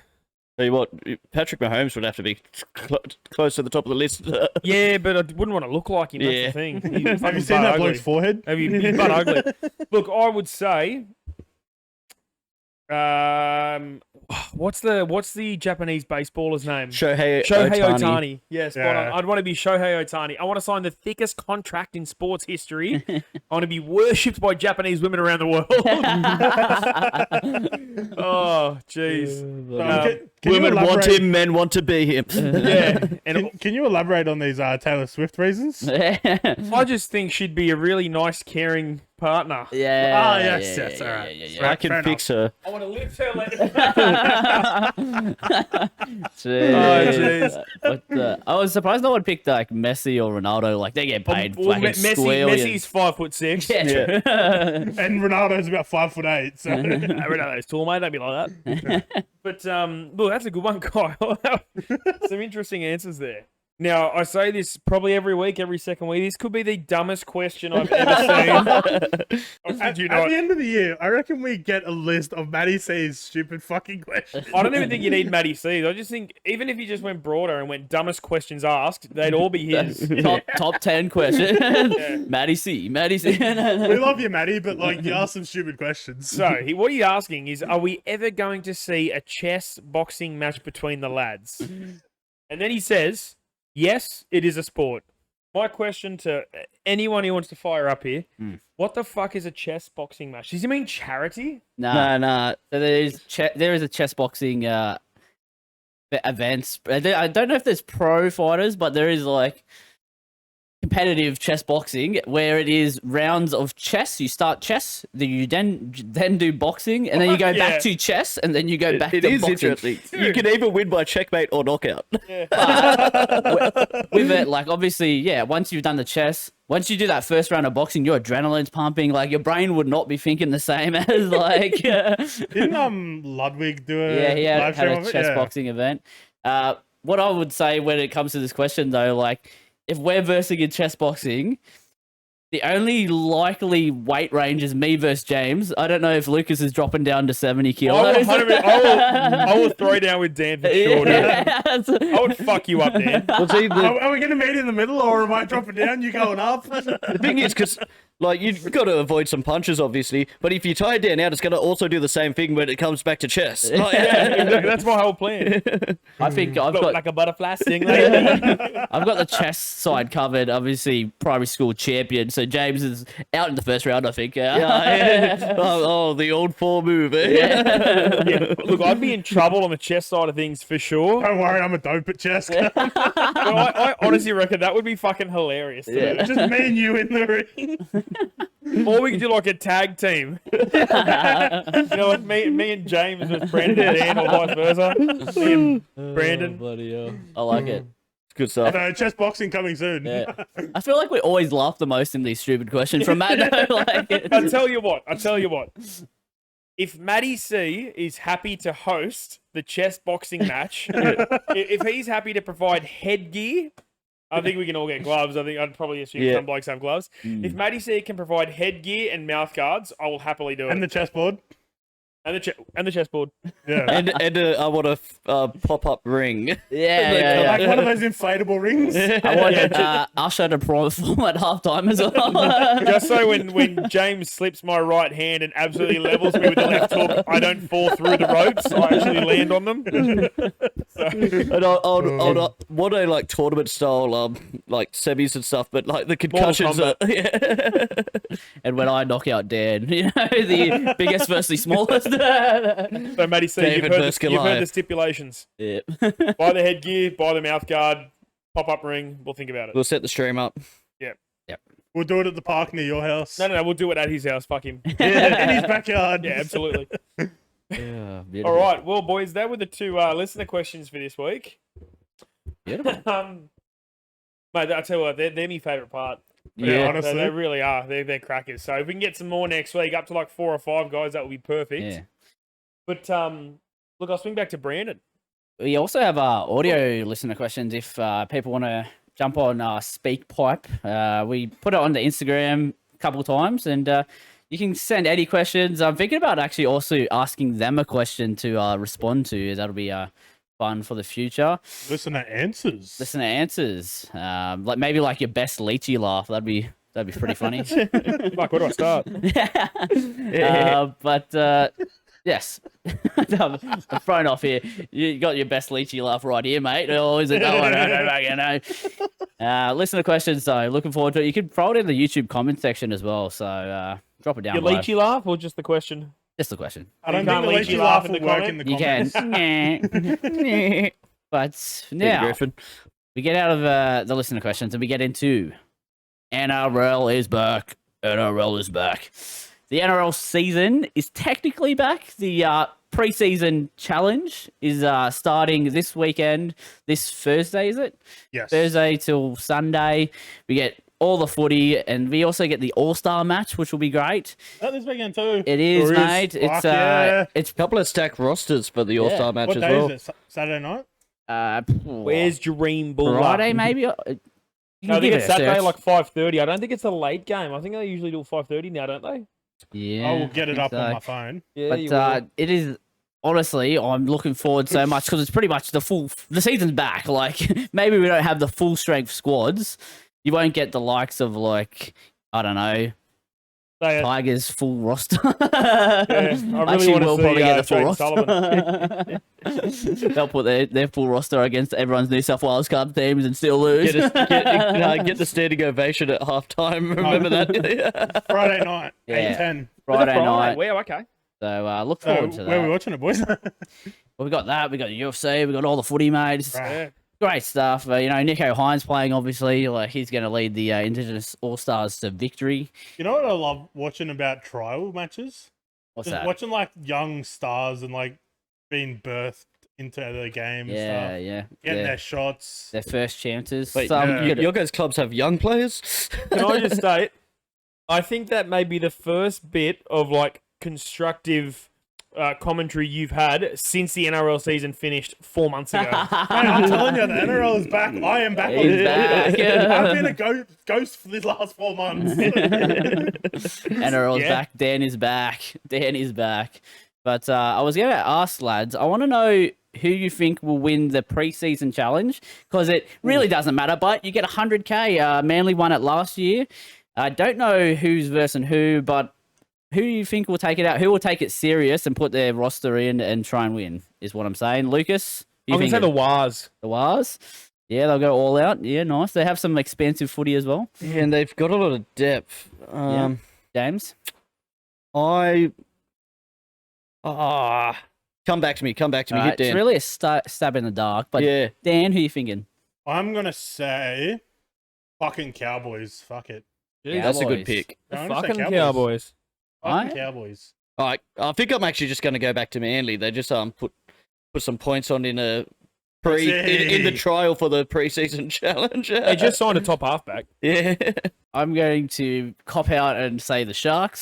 Tell you what, Patrick Mahomes would have to be close to the top of the list. Yeah, but I wouldn't want to look like him. Yeah. That's the thing. Have you seen that bloke's forehead? He's butt ugly. Look, I would say... what's the Japanese baseballer's name? Shohei Ohtani. Yes, Yeah. I'd want to be Shohei Ohtani. I want to sign the thickest contract in sports history. I want to be worshipped by Japanese women around the world. Oh, jeez. Can you Women want elaborate- him, men want to be him. Yeah, and Can you elaborate on these Taylor Swift reasons? I just think she'd be a really nice, caring partner. Yeah. Ah, yes, all right. Yeah. I can Fair fix her. I want to lift her. Jeez. Oh, But, I was surprised no one picked like Messi or Ronaldo. Like they get paid Well, fucking squillions. Messi's 5'6". Yeah, true. And Ronaldo's about 5'8". So Ronaldo's tall, mate. Don't be like that. But look, that's a good one, Kyle. Some interesting answers there. Now, I say this probably every week, every second week. This could be the dumbest question I've ever seen. at the end of the year, I reckon we get a list of Matty C's stupid fucking questions. I don't even think you need Matty C's. I just think even if you just went broader and went dumbest questions asked, they'd all be his. top 10 question. Matty C. We love you, Matty, but like you ask some stupid questions. So, what he's asking is, are we ever going to see a chess boxing match between the lads? And then he says, yes, it is a sport. My question to anyone who wants to fire up here, what the fuck is a chess boxing match? Does he mean charity? Nah. So there is a chess boxing events. I don't know if there's pro fighters, but there is like competitive chess boxing where it is rounds of chess. You start chess, then you then do boxing, and then you go back to chess, and then you go back It to is boxing. interesting. You can either win by checkmate or knockout. With it, like obviously, yeah. Once you've done the chess, once you do that first round of boxing, your adrenaline's pumping. Like your brain would not be thinking the same as like. Didn't Ludwig do a Yeah, he live had stream a of it? chess Yeah. boxing event. What I would say when it comes to this question, though, like, if we're versing in chess boxing, the only likely weight range is me versus James. I don't know if Lucas is dropping down to 70 kilos. I will throw down with Dan for sure. Yeah. I would fuck you up, Dan. Well, see, Are we going to meet in the middle, or am I dropping down? You going up? the thing is, because like you've got to avoid some punches, obviously. But if you tie it down out, it's going to also do the same thing when it comes back to chess. Like, Exactly. That's my whole plan. I think I've Look got like a butterfly stingray. I've got the chess side covered. Obviously, primary school champion. So James is out in the first round, I think. oh, the old 4 move. Eh? Yeah, look, I'd be in trouble on the chess side of things for sure. Don't worry, I'm a dope at chess. But I honestly reckon that would be fucking hilarious. Yeah. Just me and you in the ring. Or we could do like a tag team. Like me and James with Brandon and Dan, or vice versa. Me and Brandon. Bloody hell. I like it. Good stuff. No, chess boxing coming soon. Yeah. I feel like we always laugh the most in these stupid questions from Matt. Though. Like, I tell you what. If Matty C is happy to host the chess boxing match, if he's happy to provide headgear, I think we can all get gloves. I think I'd probably assume some blokes have gloves. If Matty C can provide headgear and mouth guards, I will happily do it. And the chessboard. And the chessboard. Yeah. And I want a pop-up ring. yeah. Like one of those inflatable rings. I want Usher to perform at halftime as well. Just so when James slips my right hand and absolutely levels me with the left hook, I don't fall through the ropes. I actually land on them. And I'll want a like tournament style like semis and stuff, but like the concussions are, And when I knock out Dan, you know, the biggest versus the smallest. So Matty C, David versus you've heard the Goliath. stipulations. Yeah. Buy the headgear, buy the mouth guard, pop-up ring. We'll think about it. We'll set the stream up. Yeah. Yep. We'll do it at the park near your house. No, we'll do it at his house. Fuck him. In his backyard. Yeah, absolutely. Yeah, All right, well, boys, that were the two listener questions for this week. Beautiful. Mate, I tell you what, they're my favourite part. Yeah, honestly. They really are. They're crackers. So if we can get some more next week, up to like 4 or 5 guys, that would be perfect. Yeah. But look, I'll swing back to Brandon. We also have audio listener questions if people want to jump on SpeakPipe. We put it on the Instagram a couple of times, and you can send any questions. I'm thinking about actually also asking them a question to respond to. That'll be fun for the future. Listener answers. Listener answers. Like maybe like your best Leachy laugh. That'd be pretty funny. Fuck, where do I start? But yes, I'm thrown off here. You got your best Leachy laugh right here, mate. Or is it that one? I don't fucking know. Listener questions, though. Looking forward to it. You can throw it in the YouTube comment section as well. So drop it down Your below. Leachy laugh or just the question? Just the question. I don't You think the can't Leachy Leachy laugh laugh in will the work comment? in the You comments. can. But Peter now Griffin. we get out of the listener questions and we get into NRL is back. NRL is back. The NRL season is technically back. The preseason challenge is starting this weekend, this Thursday, is it? Yes. Thursday till Sunday. We get all the footy, and we also get the All-Star match, which will be great. Oh, this weekend too. It is, Or mate. Fuck It's yeah. it's Couple of stacked rosters for the All-Star match What as day well. is it? Saturday night? Where's Dream Bull? Friday, maybe? You No, can I think give it's it a Saturday, search. like 5:30. I don't think it's a late game. I think they usually do 5:30 now, don't they? Yeah, I will get it think up on so. my phone. Yeah, But it is honestly, I'm looking forward so much because it's pretty much the season's back. Like maybe we don't have the full strength squads. You won't get the likes of like I don't know Tigers full roster. I really Actually, wanna we'll see, probably get the full Jaden roster. They'll put their full roster against everyone's New South Wales Cup teams and still lose. Get the standing ovation at halftime. Remember that? Friday night, Yeah. 8:10. Friday night. Wow, okay. So look So, forward to that. where are we watching it, boys? Well, we got that. We got the UFC. We got all the footy, mate. It's Right. great stuff. You know, Nico Hines playing, obviously. Like he's going to lead the Indigenous All Stars to victory. You know what I love watching about trial matches? What's Just that? watching like young stars and like being birthed into the game and Yeah, stuff. yeah. Getting yeah. their shots. Their first chances. Wait, Some yeah. good- your guys' clubs have young players? Can I just state, I think that may be the first bit of like constructive commentary you've had since the NRL season finished 4 months ago. Man, I'm telling you, the NRL is back. I am back. He's back. I've been a ghost for these last 4 months. NRL's Yeah. back. Dan is back. Dan is back. But I was going to ask, lads, I want to know who you think will win the preseason challenge because it really doesn't matter, but you get 100K. Manly won it last year. I don't know who's versus who, but who do you think will take it out? Who will take it serious and put their roster in and try and win is what I'm saying. Lucas? I'm going to say the Wars. The Wars? Yeah, they'll go all out. Yeah, nice. They have some expensive footy as well. Yeah, and they've got a lot of depth. James? Come back to me. Hit It's Dan. really a stab in the dark, but Yeah. Dan, who are you thinking? I'm going to say fucking Cowboys. Fuck it. Yeah, That's a Cowboys. good pick. No, I'm gonna say Fucking Cowboys. Fucking Right? Cowboys. I think I'm actually just going to go back to Manly. They just put some points on in a in the trial for the preseason challenge. They just signed a top halfback. yeah. I'm going to cop out and say the Sharks.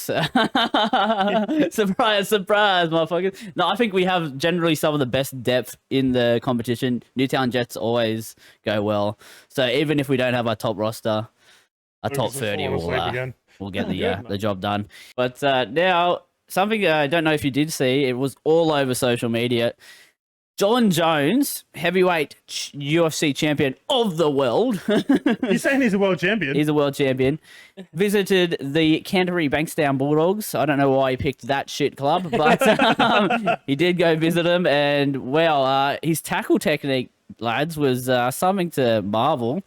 Surprise, surprise, motherfuckers. No, I think we have generally some of the best depth in the competition. Newtown Jets always go well. So even if we don't have our top roster, our top Lucas is 30 falling asleep will again. we'll get Good, the job done. But now, something I don't know if you did see, it was all over social media. John Jones, heavyweight UFC champion of the world. He's saying he's a world champion. He's a world champion. Visited the Canterbury Bankstown Bulldogs. I don't know why he picked that shit club, but he did go visit them. And, well, his tackle technique, lads, was something to marvel.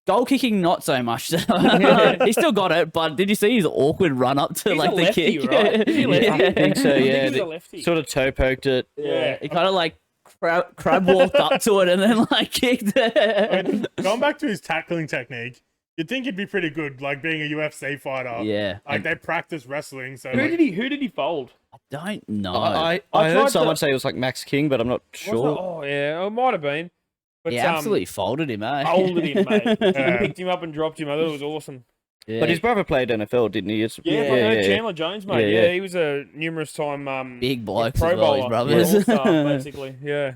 Goal kicking, not so much. He still got it, but did you see his awkward run up to He's like a the lefty, kick? right? Is he a lefty? I think so, I think yeah. he's a lefty. Sort of toe poked it. Yeah. He kind of like crab walked up to it and then like kicked it. Going back to his tackling technique, you'd think he'd be pretty good, like being a UFC fighter. Yeah. Like they practice wrestling, so Who like, did he fold? Don't know. I I heard tried someone to- say it was like Max King, but I'm not Was sure. it? Oh yeah, it might have been. But He absolutely folded him, eh? folded him, mate. Yeah. Picked him up and dropped him. I thought it was awesome. Yeah. But his brother played NFL, didn't he? Yeah, Chandler Jones, mate. Yeah, Yeah, yeah. he was a numerous time Big blokes Pro as well, his Bowler. brothers. Yeah, all-star, basically. Yeah.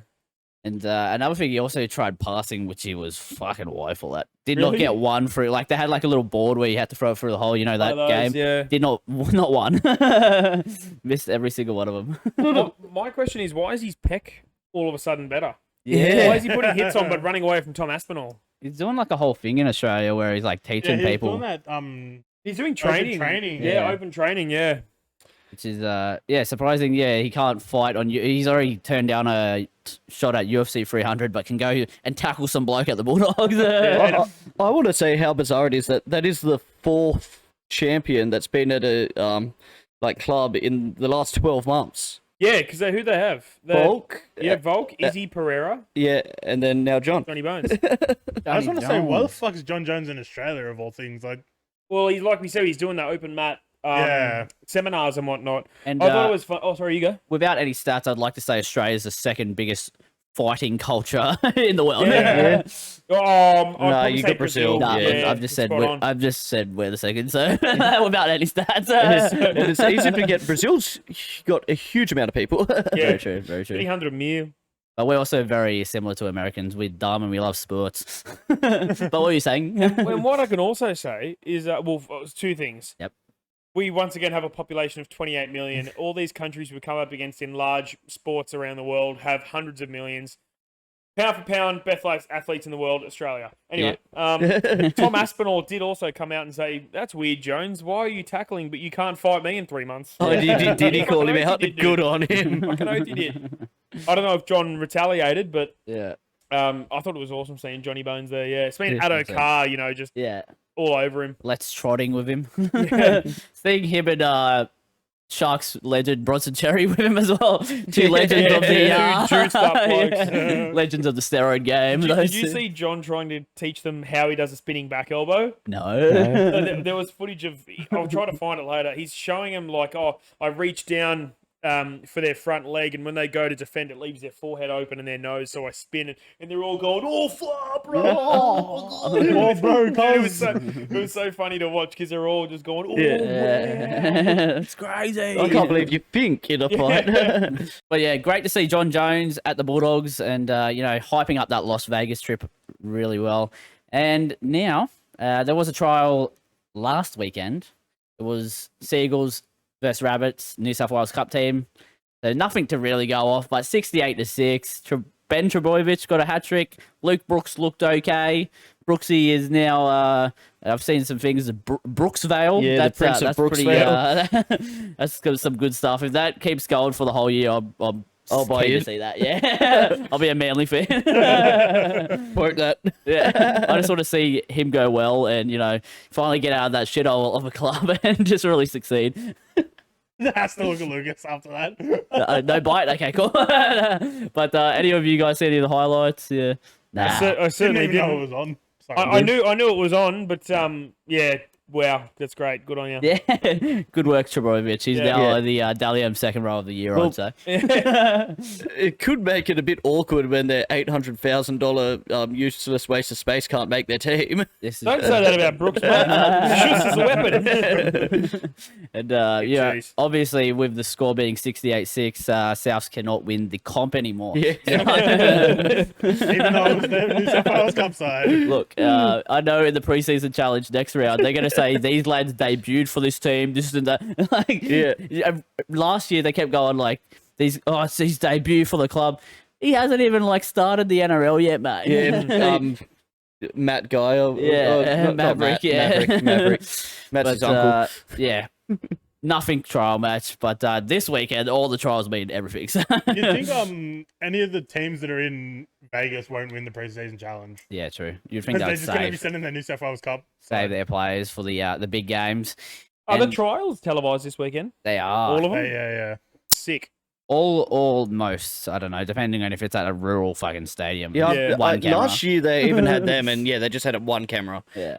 And another thing, he also tried passing, which he was fucking woeful at. Did not Really? get one through. Like they had like a little board where you had to throw it through the hole. You know that One of game. those, Yeah. Did not one. Missed every single one of them. My question is, why is his peck all of a sudden better? Yeah. Why is he putting hits on but running away from Tom Aspinall? He's doing like a whole thing in Australia where he's like teaching he's people, doing that. He's doing Open training. training. Yeah, Yeah. open training. Yeah. which is surprising. Yeah, he can't fight on you. He's already turned down a shot at UFC 300, but can go and tackle some bloke at the Bulldogs. I want to say how bizarre it is that is the fourth champion that's been at a like club in the last 12 months. Yeah, because who they have? Volk, Yeah, Volk, Izzy Pereira, yeah, and then now John. Johnny Bones. I just want to say, why the fuck's John Jones in Australia of all things? Like, Well, he's like we said, he's doing that open mat Yeah. seminars and whatnot. And I thought it was fun. Oh, sorry, you go. without any stats, I'd like to say Australia's the second biggest fighting culture in the world. Yeah. I'd probably you say got Brazil. Nah, Yeah, I've just said spot on. I've just said we're the second, so without any stats. And it's easy to get. Brazil's got a huge amount of people. Yeah. Very true, very true. 300 mil. But we're also very similar to Americans. We're dumb and we love sports. But what were you saying? And what I can also say is, it's two things. Yep. We once again have a population of 28 million. All these countries we come up against in large sports around the world have hundreds of millions. Pound for pound, best athletes in the world, Australia. Anyway, Tom Aspinall did also come out and say, "That's weird, Jones. Why are you tackling, but you can't fight me in 3 months?" Oh, did he call him Fucking oath out? he did, Good dude. on him. Fucking oath he did. I don't know if John retaliated, but Yeah. I thought it was awesome seeing Johnny Bones there. Yeah, it's been Yeah, Addo that's it. Carr, just Yeah. all over him. Let's trotting with him. Yeah. Seeing him and Sharks legend Bronson Cherry with him as well. Two legends of the Two juiced up blokes. yeah. Legends of the steroid game. Did those you two. see John trying to teach them how he does a spinning back elbow? No. So there was footage of. I'll try to find it later. He's showing them like, I reach down for their front leg, and when they go to defend, it leaves their forehead open and their nose. So I spin it, and they're all going, "Oh, flop, bro!" Oh, bro, it was so funny to watch because they're all just going, "Oh, Yeah. It's crazy. I can't believe you think in a fight. But yeah, great to see John Jones at the Bulldogs and, hyping up that Las Vegas trip really well. And now, there was a trial last weekend. It was Seagulls versus Rabbits, New South Wales Cup team. So nothing to really go off, but 68-6. Ben Trebojevic got a hat-trick. Luke Brooks looked okay. Brooksy is now, I've seen some things of Brooksvale. Yeah, the Prince of Brooksvale. That's got some good stuff. If that keeps going for the whole year, I'll buy keen you. to see that. Yeah, I'll be a Manly fan. Work that. Yeah, I just want to see him go well and finally get out of that shithole of a club and just really succeed. has to look at Lucas after that. No bite. Okay, cool. But any of you guys see any of the highlights? Yeah. Nah. I Didn't certainly even know didn't. it was on. Sorry. I knew it was on, but yeah, wow, that's great. Good on you. Yeah, good work, Trebojevic. He's Yeah. now the Dalian second row of the year, Well, I'd say. It could make it a bit awkward when their $800,000 useless waste of space can't make their team. This is, Don't say that about Brooks, mate. Shoots as a weapon. And Jeez. obviously with the score being 68-6, Souths cannot win the comp anymore. Yeah. Even though it was the New South Wales Cup side. Look, I know in the preseason challenge next round they're going to say these lads debuted for this team. This and that. Yeah. Last year they kept going like it's his debut for the club. He hasn't even started the NRL yet, mate. Yeah, Matt Guy. Maverick. Matt, Yeah, Maverick. Matt's his uncle. Yeah, nothing trial match, but this weekend all the trials mean everything. So. You think any of the teams that are in Vegas won't win the preseason challenge? Yeah, true. You'd think Because they're they'd just going to be save sending their New South Wales Cup. save their players for the big games. Are the And trials televised this weekend? they are. All of them? Yeah. Sick. Almost. I don't know, depending on if it's at a rural fucking stadium. Yeah, Yeah. One camera. last year they even had them, and yeah, they just had it one camera. Yeah.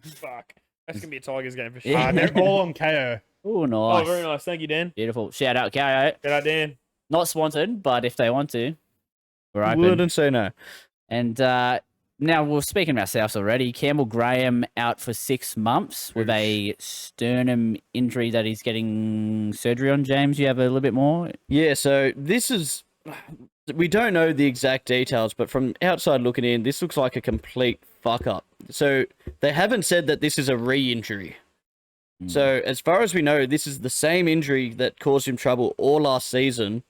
Fuck. That's gonna be a Tigers game for sure. Yeah. They're all on KO. Oh, Oh, nice. very nice. Thank you, Dan. Beautiful. Shout out, KO. Get out, Dan. Not sponsored, but if they want to, we're open. Wouldn't say no. And now we're speaking about Souths already. Campbell Graham out for 6 months with a sternum injury that he's getting surgery on. James, you have a little bit more? Yeah, so this is. We don't know the exact details, but from outside looking in, this looks like a complete fuck up. So they haven't said that this is a re-injury. So as far as we know, this is the same injury that caused him trouble all last season.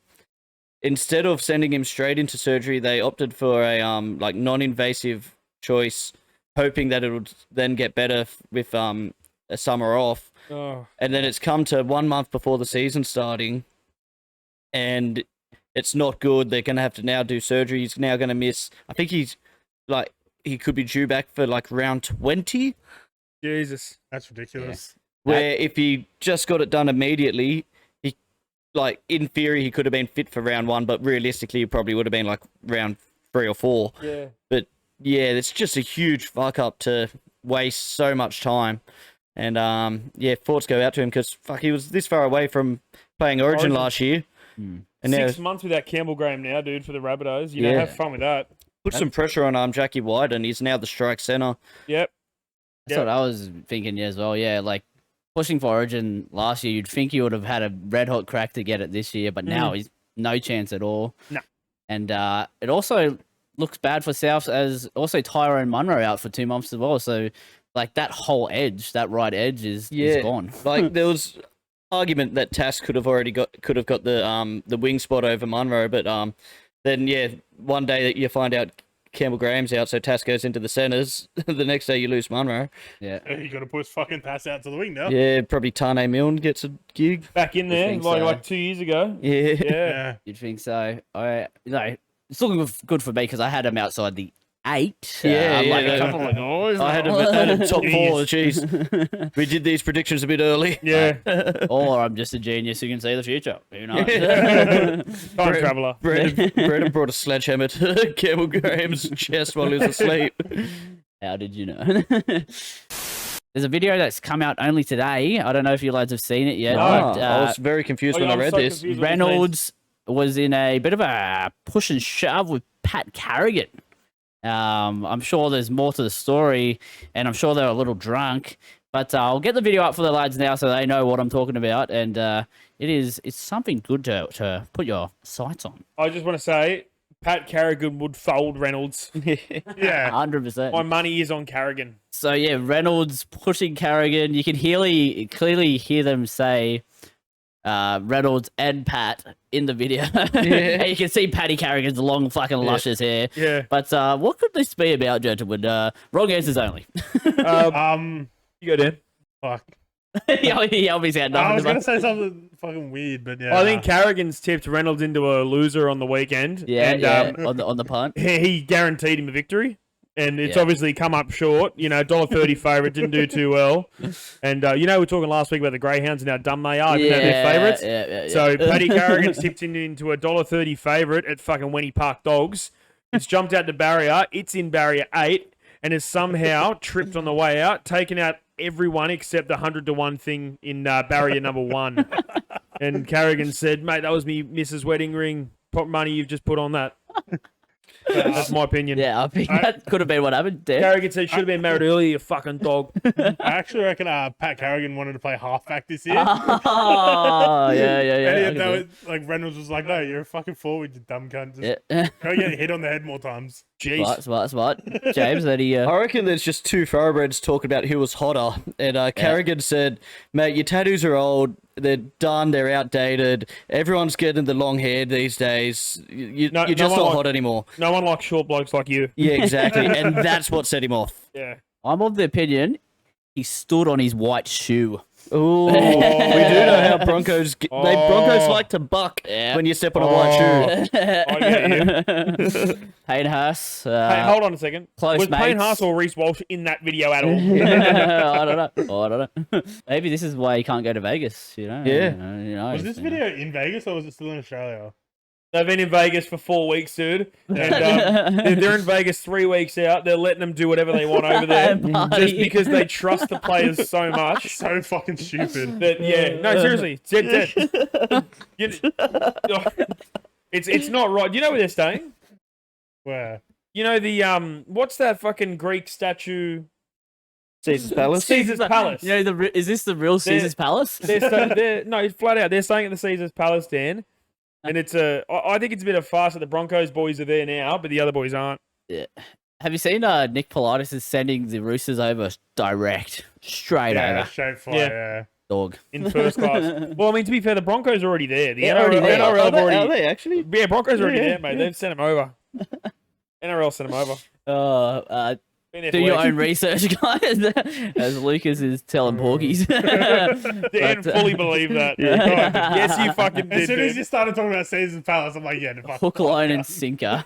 Instead of sending him straight into surgery, they opted for a like non-invasive choice, hoping that it would then get better with a summer off. Oh, And then it's come to 1 month before the season starting, and it's not good. They're gonna have to now do surgery. He's now gonna miss. I think he could be due back for like round 20. Jesus. That's ridiculous. Where if he just got it done immediately, he, like, in theory, he could have been fit for round 1, but realistically, he probably would have been like round 3 or 4. Yeah. But yeah, it's just a huge fuck up to waste so much time. And yeah, thoughts go out to him because fuck, he was this far away from playing Origin last year. And now 6 months without Campbell Graham now, dude, for the Rabbitohs. You know, Yeah. have fun with that. put some pressure on Jackie White, and he's now the strike center. Yep. That's what I was thinking as well. Yeah, like pushing for Origin last year, you'd think he would have had a red hot crack to get it this year, but now he's no chance at all. No. And it also looks bad for Souths as also Tyrone Munro out for 2 months as well. So like that whole edge, that right edge is gone. Like there was argument that Tass could have got the wing spot over Munro, but then yeah, one day that you find out Campbell Graham's out, so Tass goes into the centres. The next day you lose Munro. Yeah. You got to push fucking pass out to the wing now. Yeah, probably Tane Milne gets a gig. Back in there, think like so. like 2 years ago. Yeah. Yeah. Yeah. You'd think so. It's looking good for me because I had him outside the 8. Yeah, like yeah. a couple of goals. I had him top 4. Jeez, we did these predictions a bit early. Yeah. Or I'm just a genius who can see the future. Who knows? Time traveller. Brendan brought a sledgehammer to Campbell Graham's chest while he was asleep. How did you know? There's a video that's come out only today. I don't know if you lads have seen it yet. Ah, but, I was very confused when I read this. Reynolds was in a bit of a push and shove with Pat Carrigan. I'm sure there's more to the story, and I'm sure they're a little drunk. But I'll get the video up for the lads now so they know what I'm talking about. And it's something good to put your sights on. I just want to say, Pat Carrigan would fold Reynolds. Yeah. 100%. My money is on Carrigan. So yeah, Reynolds pushing Carrigan. You can clearly hear them say Reynolds and Pat in the video. And you can see Paddy Carrigan's long fucking luscious hair. Yeah. But what could this be about, gentlemen? Wrong answers only. You go, Dan. Fuck. he always had I nothing. was gonna say something fucking weird, but yeah. I think Carrigan's tipped Reynolds into a loser on the weekend. Yeah, and, on the punt. he guaranteed him a victory. And it's Yeah. obviously come up short. You know, $1.30 favourite, didn't do too well. And, we were talking last week about the Greyhounds and how dumb they are, even though they're favourites. Yeah. So Paddy Carrigan's tipped into a $1.30 favourite at fucking Wenny Park Dogs. It's jumped out the barrier. It's in barrier 8 and has somehow tripped on the way out, taken out everyone except the 100-to-1 thing in barrier number 1. And Carrigan said, mate, that was me Mrs. Wedding Ring money you've just put on that. That's my opinion. Yeah, I think that could have been what happened. Dan. Carrigan said, should have been married earlier, you fucking dog. I actually reckon Pat Carrigan wanted to play halfback this year. Oh, yeah. And I that can was, like Reynolds was like, "No, you're a fucking forward, you dumb cunt. Just see it. go get hit on the head more times." Jeez. Smart. James, I reckon there's just two thoroughbreds talking about who was hotter. And Carrigan said, mate, your tattoos are old. They're done. They're outdated. Everyone's getting the long hair these days. You're just not hot anymore. No one likes short blokes like you. Yeah, exactly. And that's what set him off. Yeah. I'm of the opinion he stood on his white shoe. Ooh, we do know how Broncos Broncos like to buck Yeah. when you step on a white shoe. I get Payne Haas. Hey, hold on a second. Close Was Payne mates. Haas or Reece Walsh in that video at all? I don't know. Oh, I don't know. Maybe this is why he can't go to Vegas. You know. Yeah. You know, Was this video in Vegas or was it still in Australia? They've been in Vegas for 4 weeks, dude. And they're in Vegas 3 weeks out. They're letting them do whatever they want over there. Party. Just because they trust the players so much. So fucking stupid. That, yeah. No, seriously. It's not right. You know where they're staying? Where? You know the what's that fucking Greek statue? Caesar's Palace. Caesar's Palace. You know, is this the real Caesar's Palace? No, flat out. They're staying at the Caesar's Palace, Dan. And I think it's a bit of farce that the Broncos boys are there now, but the other boys aren't. Yeah. Have you seen Nick Politis is sending the Roosters over straight Yeah, over? straight fly, Yeah. yeah. Dog. In first class. Well, I mean, to be fair, the Broncos are already there. The They're NRL, already there. NRL have Are already. they actually? Yeah, Broncos are already Yeah. there, mate. They've sent them over. NRL sent them over. Been there Do for your weeks. own research, guys. As Lucas is telling porkies. Dan But, fully believe that. God, yes, you fucking As did. soon as Dan. you started talking about Caesar's Palace, I'm like, yeah, the fuck. Hook, line, and sinker.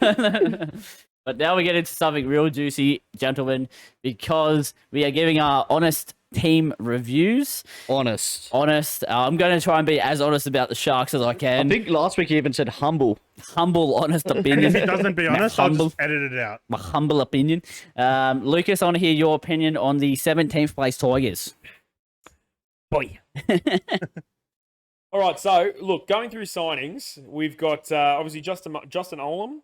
But now we get into something real juicy, gentlemen, because we are giving our honest team reviews. Honest. I'm going to try and be as honest about the Sharks as I I can. think last week you even said humble. Humble, honest opinion. If he doesn't be honest, I'll humble. just edit it out. My humble opinion. Lucas, I want to hear your opinion on the 17th place Tigers. Boy. All right, so look, going through signings, we've got obviously Justin Olam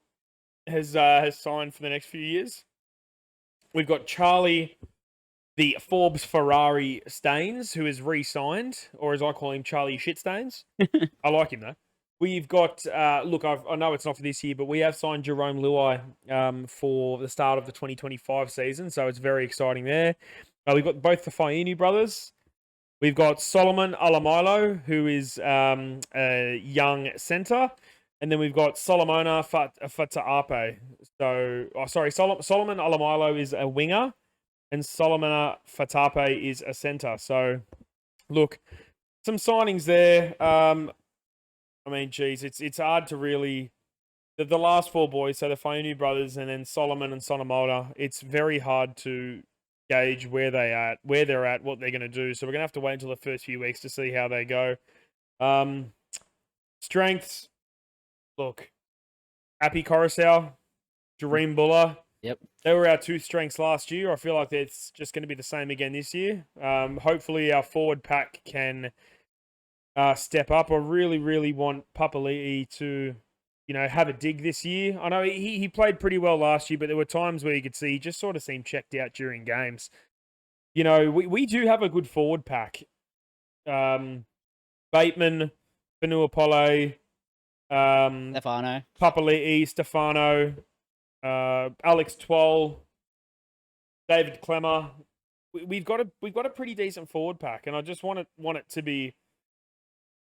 has signed for the next few years. We've got Charlie, the Forbes Ferrari Staines, who is re-signed, or as I call him, Charlie Shitstains. I like him though. We've got look, I know it's not for this year, but we have signed Jerome Luai for the start of the 2025 season, so it's very exciting there. We've got both the Faiinu brothers. We've got Solomon Alamilo, who is a young centre. And then we've got Solomona Fataape. Solomon Alamilo is a winger. And Solomona Fataape is a centre. So, look, some signings there. I mean, geez, it's hard to really... The last four boys, so the Faiunu brothers and then Solomon and Sonomola, it's very hard to gauge where they're at, what they're going to do. So we're going to have to wait until the first few weeks to see how they go. Strengths, look, Appy Coruscant, Jareem Buller. Yep. They were our two strengths last year. I feel like it's just going to be the same again this year. Hopefully our forward pack can step up. I really, really want Papali'i to, have a dig this year. I know he played pretty well last year, but there were times where you could see he just sort of seemed checked out during games. We do have a good forward pack. Bateman, Vanuapole, Stefano. Papali'i, Stefano, Alex Twoll, David Clemmer. We've got a pretty decent forward pack, and I just want it to be,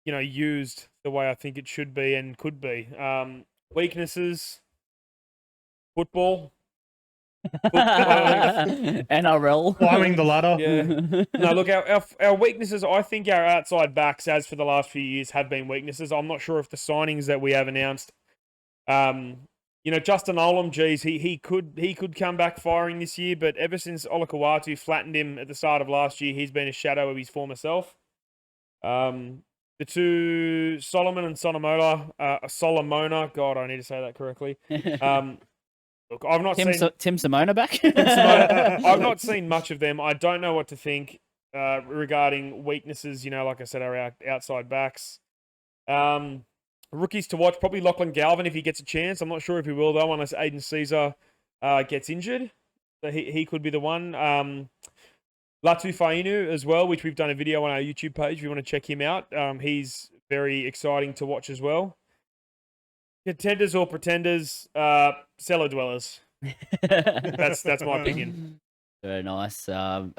used the way I think it should be and could be. Weaknesses, football. NRL. Climbing the ladder. Yeah. No, look, our weaknesses, I think our outside backs, as for the last few years, have been weaknesses. I'm not sure if the signings that we have announced, Justin Olam, geez, he could come back firing this year, but ever since Olakawatu flattened him at the start of last year, he's been a shadow of his former self. The two, Solomon and Solomona, God, I need to say that correctly. Look, I've not seen Tim Simona back. I've not seen much of them. I don't know what to think regarding weaknesses. Like I said, our outside backs. Rookies to watch, probably Lachlan Galvin if he gets a chance. I'm not sure if he will though, unless Aiden Caesar gets injured. So he could be the one. Latu Faiinu as well, which we've done a video on our YouTube page if you want to check him out. He's very exciting to watch as well. Contenders or pretenders, cellar dwellers. That's my opinion. Very nice. To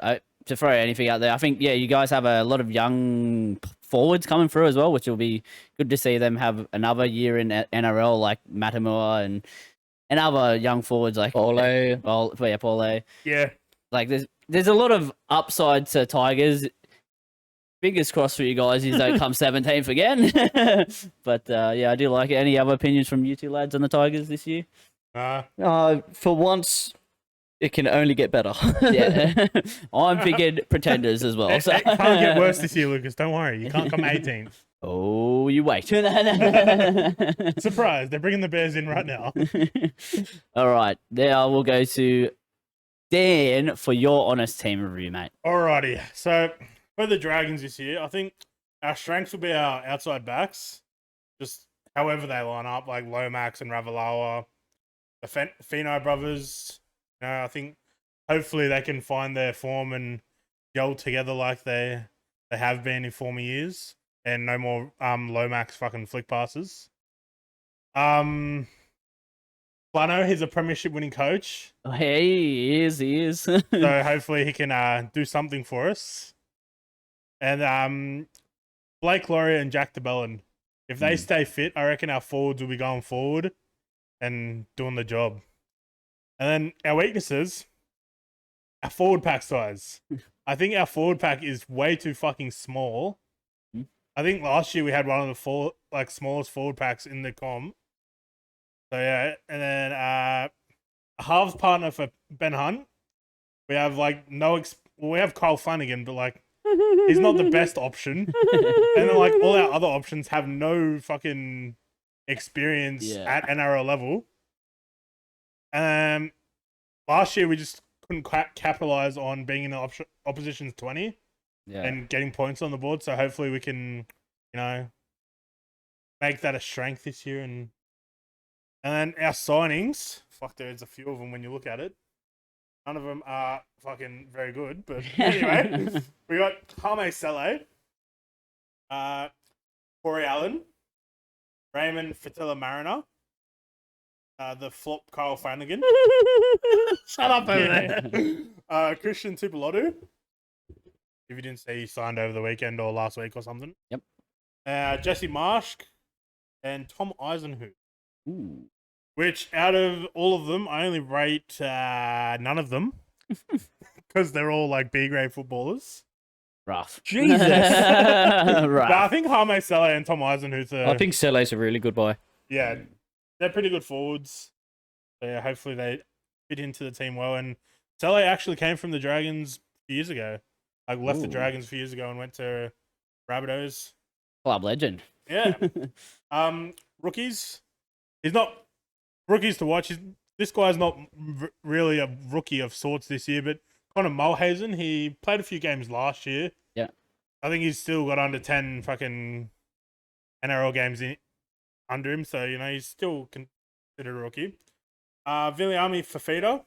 throw anything out there, I think, you guys have a lot of young forwards coming through as well, which will be good to see them have another year in NRL, like Matamua and other young forwards like Ole. Paul. Yeah. Like there's a lot of upside to Tigers. Fingers crossed for you guys. Is they come 17th again. But yeah, I do like it. Any other opinions from you two lads on the Tigers this year? For once, it can only get better. Yeah, I'm thinking pretenders as well. So. It can't get worse this year, Lucas. Don't worry. You can't come 18th. Oh, you wait. Surprise. They're bringing the Bears in right now. All right, now we'll go to Dan for your honest team review, mate. Alrighty. So for the Dragons this year, I think our strengths will be our outside backs. Just however they line up, like Lomax and Ravalawa, the Fino brothers. I think hopefully they can find their form and gel together like they have been in former years, and no more Lomax fucking flick passes. Flano, he's a premiership winning coach. Oh, hey, he is. So hopefully he can do something for us. And Blake Laurie and Jack DeBellin, if they stay fit, I reckon our forwards will be going forward and doing the job. And then our weaknesses, our forward pack size. I think our forward pack is way too fucking small. I think last year we had one of the smallest forward packs in the comp. So yeah, and then a halves partner for Ben Hunt. We have we have Kyle Flanagan, but he's not the best option. And then all our other options have no fucking experience at NRL level. Last year we just couldn't capitalize on being in the opposition's 20 and getting points on the board. So hopefully we can, make that a strength this year. And then our signings, there's a few of them when you look at it. None of them are fucking very good, but anyway, we got Kame Sele, Corey Allen, Raymond Fatila Mariner, the flop Kyle Flanagan. Shut up over there. Christian Tupelotu. If you didn't say he signed over the weekend or last week or something. Yep. Jesse Marsh and Tom Eisenhuth. Ooh. Which out of all of them, I only rate none of them because they're all B grade footballers. Rough. Jesus. Rough. But I think Jaime Sele and Tom Eisenhuth are... I think Sele's a really good buy. Yeah, they're pretty good forwards. So yeah, hopefully they fit into the team well. And Sele actually came from the Dragons a few years ago. Left the Dragons a few years ago and went to Rabbitohs. Club legend. Yeah. Rookies. He's not... Rookies to watch. This guy's not really a rookie of sorts this year, but Connor Mulhazen, he played a few games last year. Yeah. I think he's still got under 10 fucking NRL games under him, so, he's still considered a rookie. Viliami Fafita,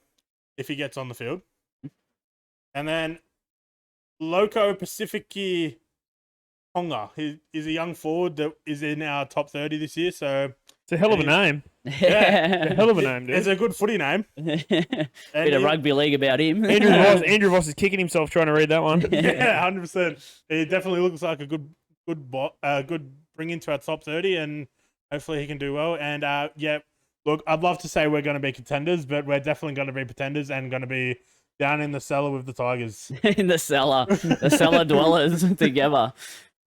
if he gets on the field. And then Loco Pacifici Tonga. He is a young forward that is in our top 30 this year, so... It's a hell of a name. Yeah. A hell of a name, dude. It's a good footy name. Bit of rugby league about him. Andrew Voss is kicking himself trying to read that one. Yeah, 100%. He definitely looks like a good bring into our top 30, and hopefully he can do well. And look, I'd love to say we're going to be contenders, but we're definitely going to be pretenders and going to be down in the cellar with the Tigers. In the cellar dwellers together.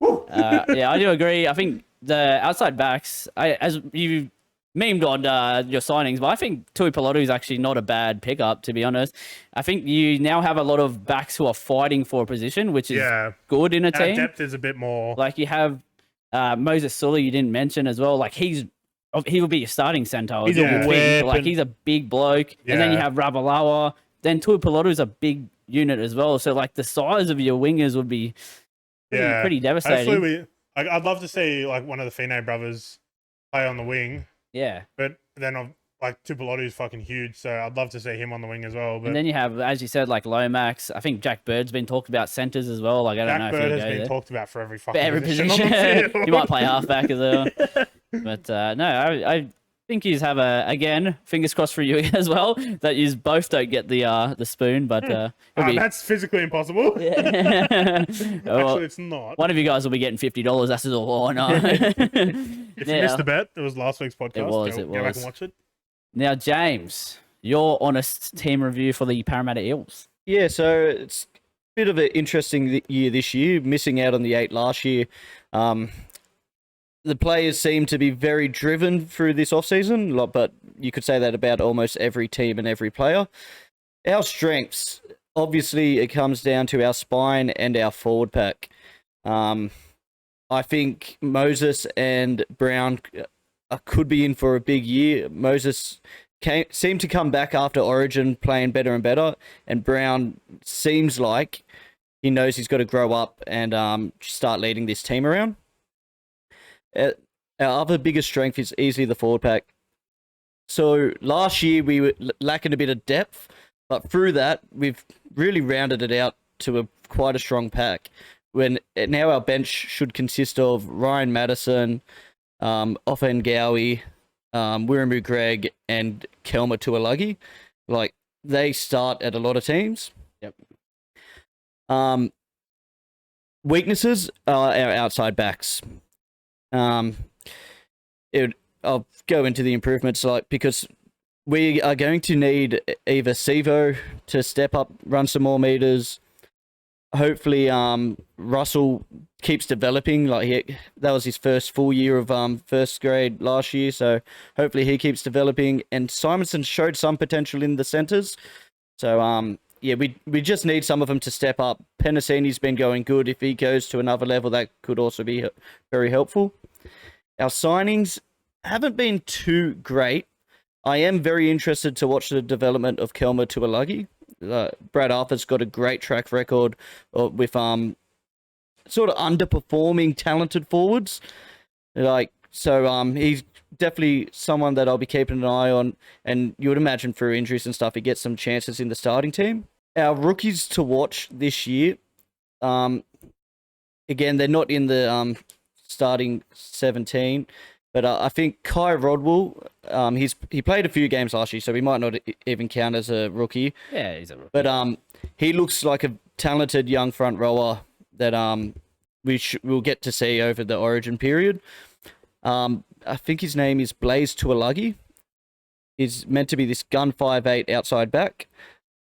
Yeah, I do agree. I think the outside backs, as you memed on your signings, but I think Tui Pelotu is actually not a bad pickup, to be honest. I think you now have a lot of backs who are fighting for a position, which is good in a team. Our depth is a bit more... You have Moses Sully, you didn't mention as well. He will be your starting centre. He's a weapon. He's a big bloke. Yeah. And then you have Ravalawa. Then Tui Pelotu is a big unit as well. So, the size of your wingers would be pretty devastating. Hopefully I'd love to see one of the Fine brothers play on the wing. Yeah. But then Tupelotu is fucking huge, so I'd love to see him on the wing as well. But and then you have, as you said, Lomax. I think Jack Bird's been talked about centres as well. I don't know if Jack Bird he'll has go been there. talked about for every fucking position. on the field. You might play halfback as well. But no, I think you have again, fingers crossed for you as well, that you both don't get the spoon, but that's physically impossible. Yeah. Actually, it's not. One of you guys will be getting $50. That's all I know. If you missed the bet, it was last week's podcast. It was. Go back and watch it. Now, James, your honest team review for the Parramatta Eels. Yeah, so it's a bit of an interesting year this year, missing out on the 8 last year. The players seem to be very driven through this offseason, but you could say that about almost every team and every player. Our strengths, obviously, it comes down to our spine and our forward pack. I think Moses and Brown could be in for a big year. Moses seemed to come back after Origin playing better and better, and Brown seems like he knows he's got to grow up and start leading this team around. Our other biggest strength is easily the forward pack. So last year we were lacking a bit of depth, but through that we've really rounded it out to quite a strong pack. When now our bench should consist of Ryan Madison, Offen Gowie, Wiramu Greg, and Kelma Tuolagi. Like, they start at a lot of teams. Yep. Weaknesses are our outside backs. I'll go into the improvements, because we are going to need either Sivo to step up, run some more meters. Hopefully, Russell keeps developing. That was his first full year of first grade last year, so hopefully he keeps developing. And Simonson showed some potential in the centers, so we just need some of them to step up. Penasini's been going good. If he goes to another level, that could also be very helpful. Our signings haven't been too great. I am very interested to watch the development of Kelma Tuolagi. Brad Arthur's got a great track record with sort of underperforming talented forwards. He's definitely someone that I'll be keeping an eye on, and you would imagine through injuries and stuff, he gets some chances in the starting team. Our rookies to watch this year, again, they're not in the starting 17, but I think Kai Rodwell, he played a few games last year, so he might not even count as a rookie. Yeah, he's a rookie. But he looks like a talented young front rower that we'll get to see over the Origin period. I think his name is Blaze Tuolagi. He's meant to be this gun 5'8" outside back,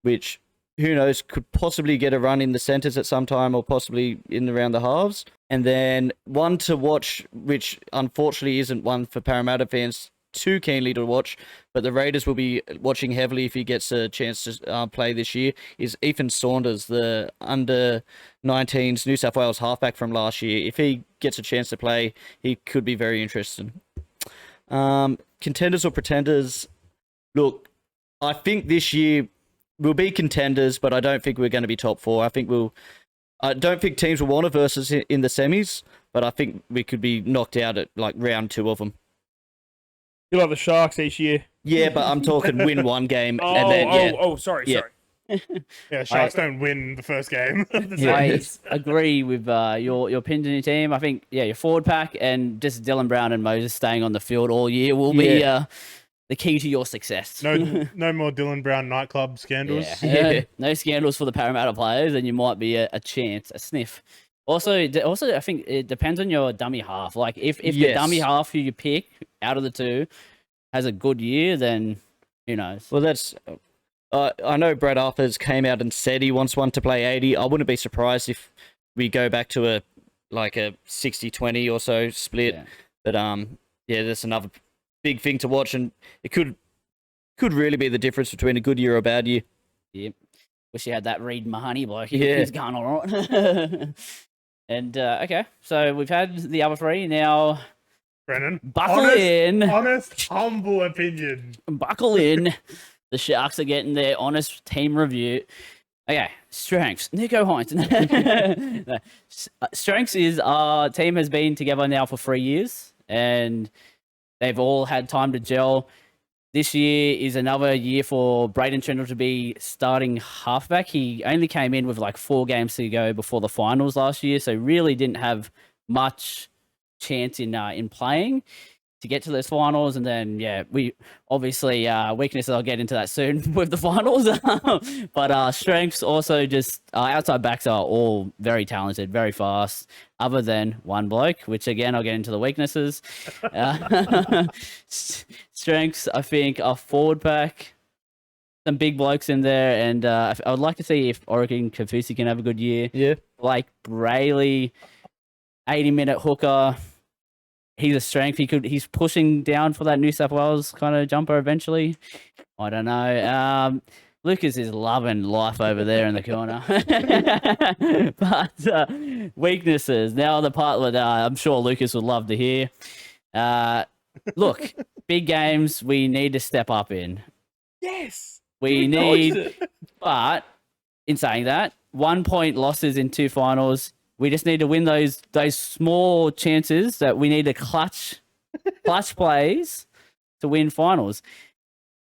which, who knows, could possibly get a run in the centres at some time, or possibly in around the halves. And then one to watch, which unfortunately isn't one for Parramatta fans too keenly to watch, but the Raiders will be watching heavily if he gets a chance to play this year, is Ethan Saunders, the under-19s New South Wales halfback from last year. If he gets a chance to play, he could be very interesting. Contenders or pretenders? Look, I think this year we'll be contenders, but I don't think we're going to be top 4. I don't think teams will want to verse us in the semis, but I think we could be knocked out at round 2 of them. You like the Sharks each year. Yeah, but I'm talking win one game and then sorry. Yeah, Sharks don't win the first game. I agree with your pins in your team. I think, your forward pack and just Dylan Brown and Moses staying on the field all year will be the key to your success. No more Dylan Brown nightclub scandals. No scandals for the Parramatta players, and you might be a chance, a sniff. Also, I think it depends on your dummy half. Like, if the dummy half who you pick out of the two has a good year, then who knows? Well, that's... I know Brad Arthur's came out and said he wants one to play 80. I wouldn't be surprised if we go back to a 60-20 or so split. Yeah. But that's another big thing to watch, and it could really be the difference between a good year or a bad year. Yep. Wish you had that Reed Mahoney bloke. He's going all right. And okay, so we've had the other 3 now. Brennan, Buckle in. Honest, humble opinion. Buckle in. The Sharks are getting their honest team review. Okay, strengths. Nico Hines. Strengths is our team has been together now for 3 years, and they've all had time to gel. This year is another year for Braden Trindle to be starting halfback. He only came in with 4 games to go before the finals last year, so really didn't have much chance in playing to get to those finals. And then, we obviously weaknesses, I'll get into that soon with the finals. But strengths also just outside backs are all very talented, very fast, other than one bloke, which again, I'll get into the weaknesses. Strengths, I think, are forward pack. some big blokes in there, and I would like to see if Oregon Kafusi can have a good year. Yeah. Like Brayley, 80-minute hooker. He's a strength. He's pushing down for that New South Wales kind of jumper eventually. I don't know. Lucas is loving life over there in the corner. But weaknesses. Now the part that I'm sure Lucas would love to hear. Look, big games we need to step up in. Yes. We need, but in saying that, 1 point losses in 2 finals. We just need to win those small chances that we need to clutch plays to win finals.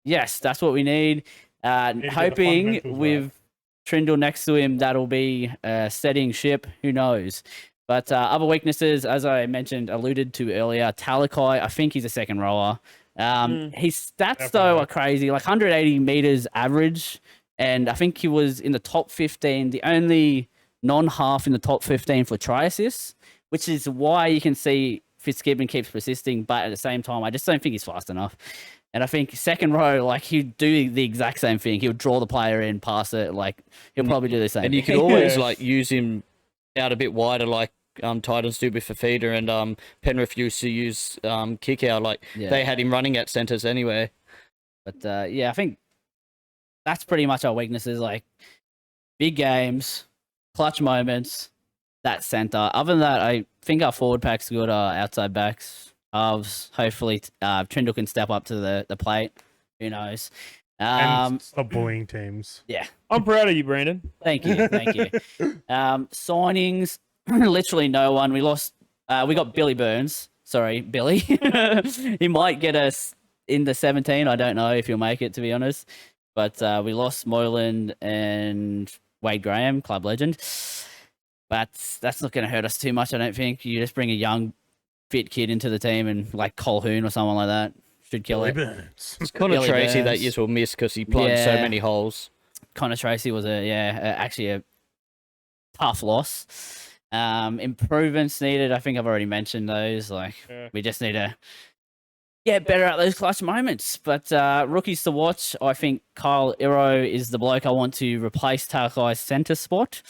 Yes, that's what we need. Hoping with Trindle next to him, that'll be steadying ship. Who knows? But other weaknesses, as I alluded to earlier, Talakai, I think he's a second rower. His stats, though, are crazy. Like 180 meters average. And I think he was in the top 15, the only non-half in the top 15 for try assists, which is why you can see Fitzgibbon keeps persisting. But at the same time, I just don't think he's fast enough. And I think second row, like, he'd do the exact same thing. He'll draw the player in, pass it. Like, he'll probably do the same. And you can always, like, use him out a bit wider, like Titans do with Fafita, and Penrith used to use kick out. Like, they had him running at centres anyway. But, yeah, I think that's pretty much our weaknesses. Like, big games, clutch moments, that centre. Other than that, I think our forward pack's good. Our outside backs, halves. Hopefully, Trindle can step up to the plate. Who knows? And stop bullying teams. Yeah. I'm proud of you, Brandon. Thank you. Signings, literally no one. We lost. We got Billy Burns. Sorry, Billy. He might get us in the 17. I don't know if he'll make it, to be honest. But we lost Moylan and Wade Graham, club legend. But that's not going to hurt us too much, I don't think. You just bring a young, fit kid into the team, and like Colhoun or someone like that should kill it. It's Connor Tracy that you will miss because he plugged so many holes. Connor Tracy was actually a tough loss. Improvements needed. I think I've already mentioned those. Like, we just need to get better at those clutch moments. But rookies to watch, I think Kyle Iro is the bloke I want to replace Talakai's centre spot.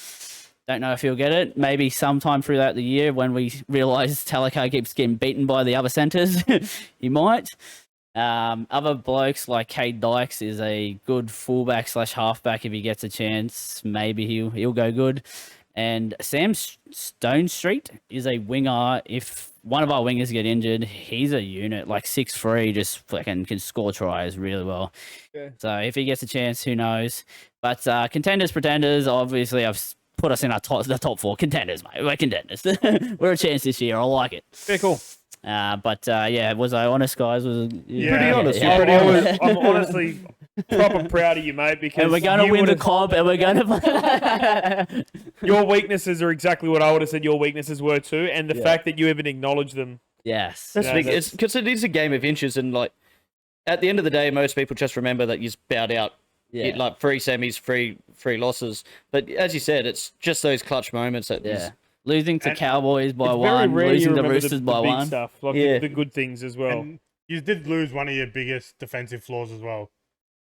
Don't know if he'll get it. Maybe sometime throughout the year when we realise Talakai keeps getting beaten by the other centres, he might. Other blokes like Cade Dykes is a good fullback / halfback if he gets a chance. Maybe he'll go good. And Sam Stone Street is a winger. If one of our wingers get injured, he's a unit, like 6'3", just fucking can score tries really well. Okay. So if he gets a chance, who knows? But contenders, pretenders, obviously I've put us in the top 4 contenders, mate. We're contenders. We're a chance this year. I like it. Very cool. But was I honest, guys? Pretty honest. I'm honestly proper proud of you, mate, because and we're going to win the cob, and we're going to. Your weaknesses are exactly what I would have said your weaknesses were too, and the fact that you even acknowledge them. Yes, that's big. It's because it is a game of inches, and like at the end of the day, most people just remember that you bowed out. Yeah, like 3 semis, 3 losses. But as you said, it's just those clutch moments that losing to Cowboys by 1, losing to Roosters by 1. Stuff, like the good things as well. And you did lose one of your biggest defensive flaws as well.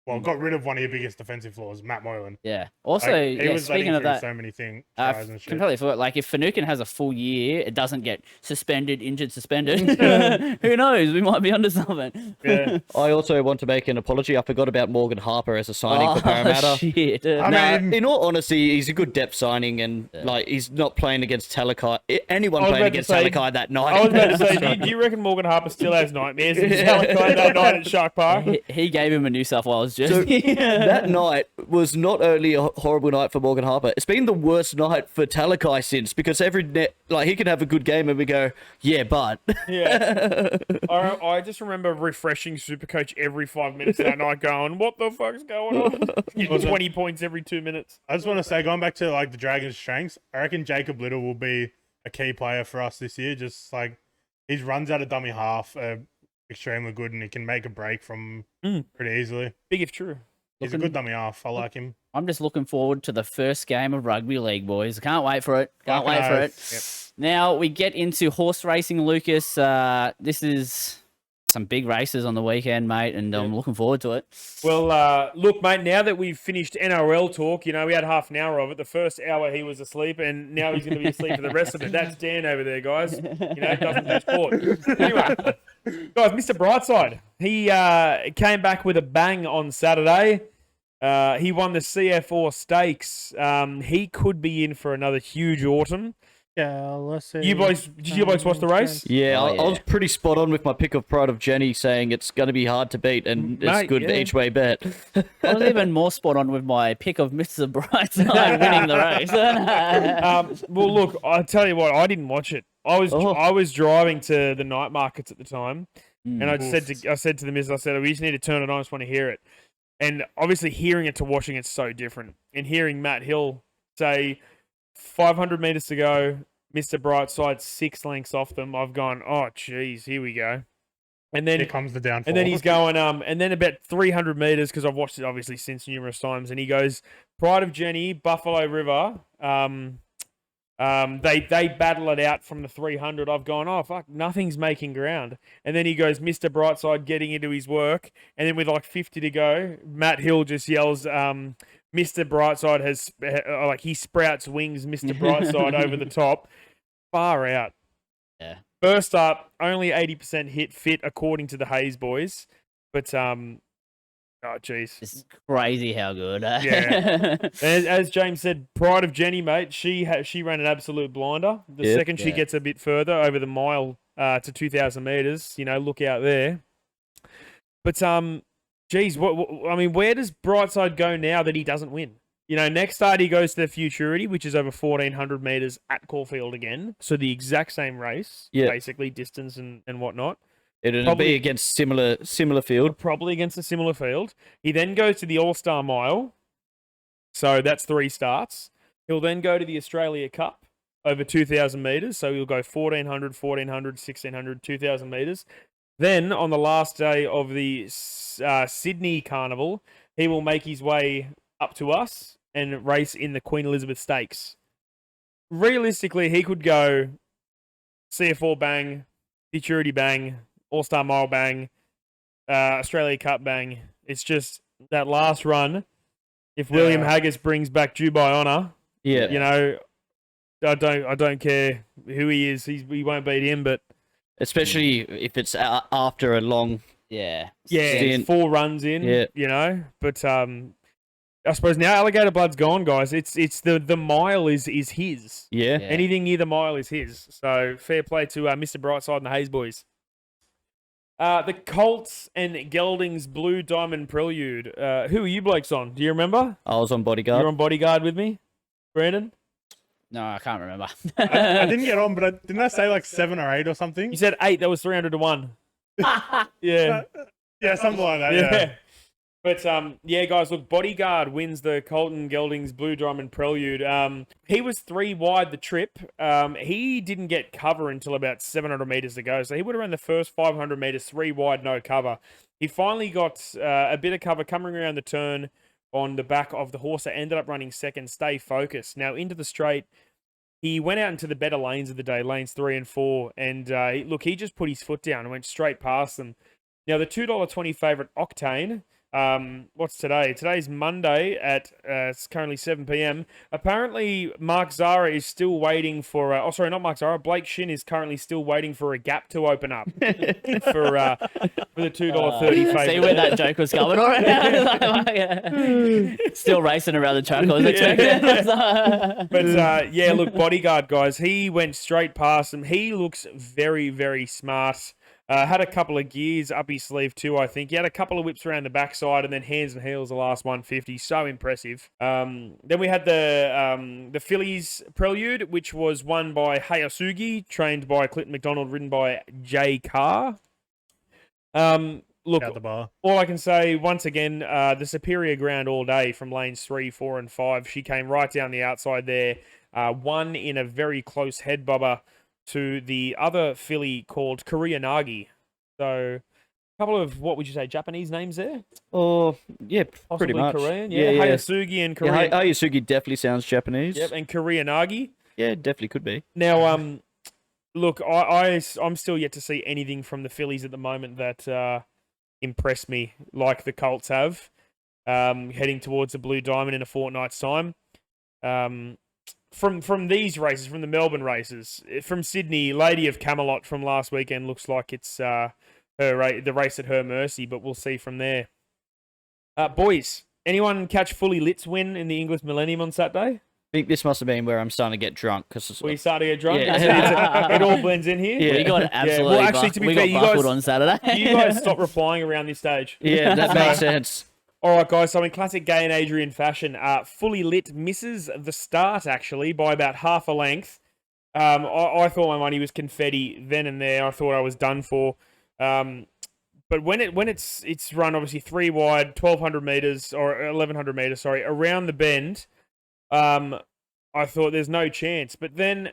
Well, got rid of one of your biggest defensive flaws, Matt Moylan. Yeah. Also, speaking of that, so many things. Completely forgot. Like, if Finucane has a full year, it doesn't get suspended, injured, suspended. Who knows? We might be onto something. Yeah. I also want to make an apology. I forgot about Morgan Harper as a signing for Parramatta. Shit. In all honesty, he's a good depth signing, and like he's not playing against Talakai. Anyone playing against Talakai that night. I was about to say, do you reckon Morgan Harper still has nightmares of Talakai that night at Shark Park? He gave him a New South Wales jersey. So, that night was not only a horrible night for Morgan Harper, it's been the worst night for Talakai since, because every net, like, he can have a good game and we go, yeah, but. Yeah. I just remember refreshing Supercoach every 5 minutes that night going, what the fuck's going on? Getting 20 points every 2 minutes. I just want to say, going back to like the Dragons' strengths, I reckon Jacob Little will be a key player for us this year. Just like his runs out of dummy half are extremely good, and he can make a break from pretty easily. Big if true. He's a good dummy half. I like him. I'm just looking forward to the first game of rugby league, boys. Can't wait for it. Can't wait for it. Yep. Now we get into horse racing, Lucas. This is some big races on the weekend, mate, and I'm looking forward to it. Well, look, mate, now that we've finished NRL talk, we had half an hour of it. The first hour he was asleep, and now he's going to be asleep for the rest of it. That's Dan over there, guys. Doesn't do sport. Anyway, guys, Mr. Brightside, he came back with a bang on Saturday. He won the CF4 Stakes. He could be in for another huge autumn. Did you boys watch the race? Yeah, I was pretty spot on with my pick of Pride of Jenny, saying it's going to be hard to beat and it's good each way bet. I was even more spot on with my pick of Mr. Brightside winning the race. Well, look, I tell you what, I didn't watch it. I was driving to the night markets at the time, and I said to the missus, we just need to turn it on. I just want to hear it. And obviously, hearing it to watching it's so different. And hearing Matt Hill say 500 meters to go, Mr. Brightside 6 lengths off them, I've gone, oh, geez, here we go. And then here comes the downfall. And then he's going, and then about 300 meters, because I've watched it obviously since numerous times, and he goes, Pride of Jenny, Buffalo River, they battle it out from the 300. I've gone, oh, fuck, nothing's making ground. And then he goes, Mr. Brightside getting into his work, and then with like 50 to go, Matt Hill just yells, Mr. Brightside has, he sprouts wings, Mr. Brightside over the top. Far out. Yeah. First up, only 80% hit fit according to the Hayes boys. But, oh, jeez. It's crazy how good. Yeah. As James said, Pride of Jenny, mate, she ran an absolute blinder. The second she gets a bit further over the mile to 2,000 meters, look out there. But, geez, where does Brightside go now that he doesn't win? Next start he goes to the Futurity, which is over 1,400 meters at Caulfield again. So the exact same race, basically distance and whatnot. It'll be against similar field. Probably against a similar field. He then goes to the All-Star Mile. So that's 3 starts. He'll then go to the Australia Cup over 2,000 meters. So he'll go 1,400, 1,400, 1,600, 2,000 meters. Then on the last day of the Sydney Carnival, he will make his way up to us and race in the Queen Elizabeth Stakes. Realistically, he could go CF4 bang, Futurity bang, All-Star Mile bang, Australia Cup bang. It's just that last run. If William Haggis brings back Dubai Honour, I don't care who he is. He won't beat him, but especially if it's after a long it's 4 runs in, But I suppose now Alligator Blood's gone, guys. It's the mile is his. Yeah. Anything near the mile is his. So fair play to Mr. Brightside and the Hayes boys. The Colts and Gelding's Blue Diamond Prelude. Who are you blokes on? Do you remember? I was on Bodyguard. You're on Bodyguard with me, Brandon? No, I can't remember. I didn't get on, but didn't I say like 7 or 8 or something? You said 8. That was 300 to 1. Yeah. Yeah, something like that. Yeah. But, guys, look, Bodyguard wins the Colton Gelding's Blue Diamond Prelude. He was 3 wide the trip. He didn't get cover until about 700 meters to go. So he would have run the first 500 meters 3 wide, no cover. He finally got a bit of cover coming around the turn on the back of the horse that ended up running second, Stay Focused. Now, into the straight, he went out into the better lanes of the day, lanes 3 and 4. And, he just put his foot down and went straight past them. Now, the $2.20 favourite, Octane... what's today? Today's Monday at it's currently 7 p.m. Apparently, Mark Zara is still waiting for. Not Mark Zara. Blake Shin is currently still waiting for a gap to open up for the $2.30 favourite. See where that joke was going already. Still racing around the track. I was expecting. But look, Bodyguard guys, he went straight past him. He looks very, very smart. Had a couple of gears up his sleeve too, I think. He had a couple of whips around the backside and then hands and heels the last 150. So impressive. Then we had the Phillies Prelude, which was won by Hayasugi, trained by Clinton McDonald, ridden by Jay Carr. Look, Out the bar. all I can say, once again, the superior ground all day from lanes 3, 4, and 5. She came right down the outside there. Won in a very close head bobber to the other filly called Koreanagi. So, a couple of, what would you say, Japanese names there? Oh, yeah, Possibly pretty much. Korean, Yeah. Hayasugi and Korean. Hayasugi definitely sounds Japanese. Yep, and Koreanagi. Yeah, definitely could be. Now, Look, I'm still yet to see anything from the Phillies at the moment that impress me like the Colts have. Heading towards the Blue Diamond in a fortnight's time. From these races, from the Melbourne races, from Sydney, Lady of Camelot from last weekend looks like it's the race at her mercy, but we'll see from there. Boys, anyone catch Fully Lit's win in the English Millennium on Saturday? I think this must have been where I'm starting to get drunk because We started to get drunk. Yeah. It all blends in here. Yeah. We got absolutely Well, actually, to be we fair, got you buckled guys- on Saturday. You guys stop replying around this stage. yeah, that makes sense. All right, guys. So in classic Gay and Adrian fashion, Fully Lit misses the start actually by about half a length. I thought my money was confetti then and there. I thought I was done for. But when it's run obviously 3 wide, 1,200 meters or 1,100 meters, sorry, around the bend, I thought there's no chance. But then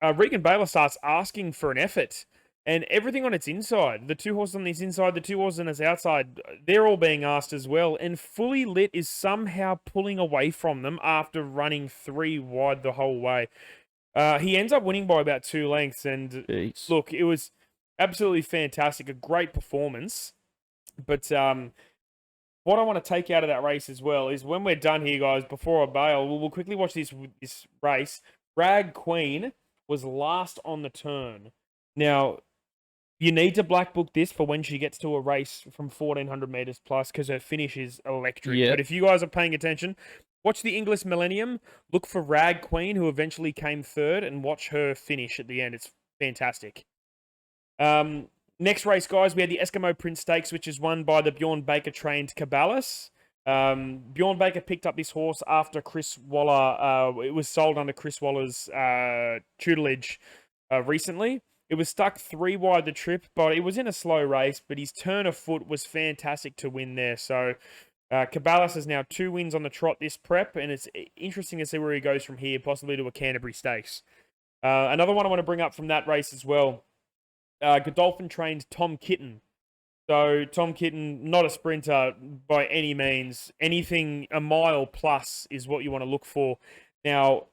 Regan Baylor starts asking for an effort. And everything on its inside, the 2 horses on its inside, the 2 horses on its outside, they're all being asked as well. And Fully Lit is somehow pulling away from them after running 3 wide the whole way. He ends up winning by about 2 lengths. And Jeez. look, it was absolutely fantastic, a great performance. But what I want to take out of that race as well is when we're done here, guys, before I bail, we'll quickly watch this race. Rag Queen was last on the turn. Now, you need to black book this for when she gets to a race from 1,400 meters plus because her finish is electric. Yep. But if you guys are paying attention, watch the English Millennium, look for Rag Queen, who eventually came third, and watch her finish at the end. It's fantastic. Next race, guys, we had the Eskimo Prince Stakes, which is won by the Bjorn Baker trained Caballas. Bjorn Baker picked up this horse after Chris Waller. It was sold under Chris Waller's tutelage recently. It was stuck 3 wide the trip, but it was in a slow race, but his turn of foot was fantastic to win there. So Caballas has now 2 wins on the trot this prep, and it's interesting to see where he goes from here, possibly to a Canterbury Stakes. Another one I want to bring up from that race as well, Godolphin trained Tom Kitten. So Tom Kitten, not a sprinter by any means. Anything a mile plus is what you want to look for. Now,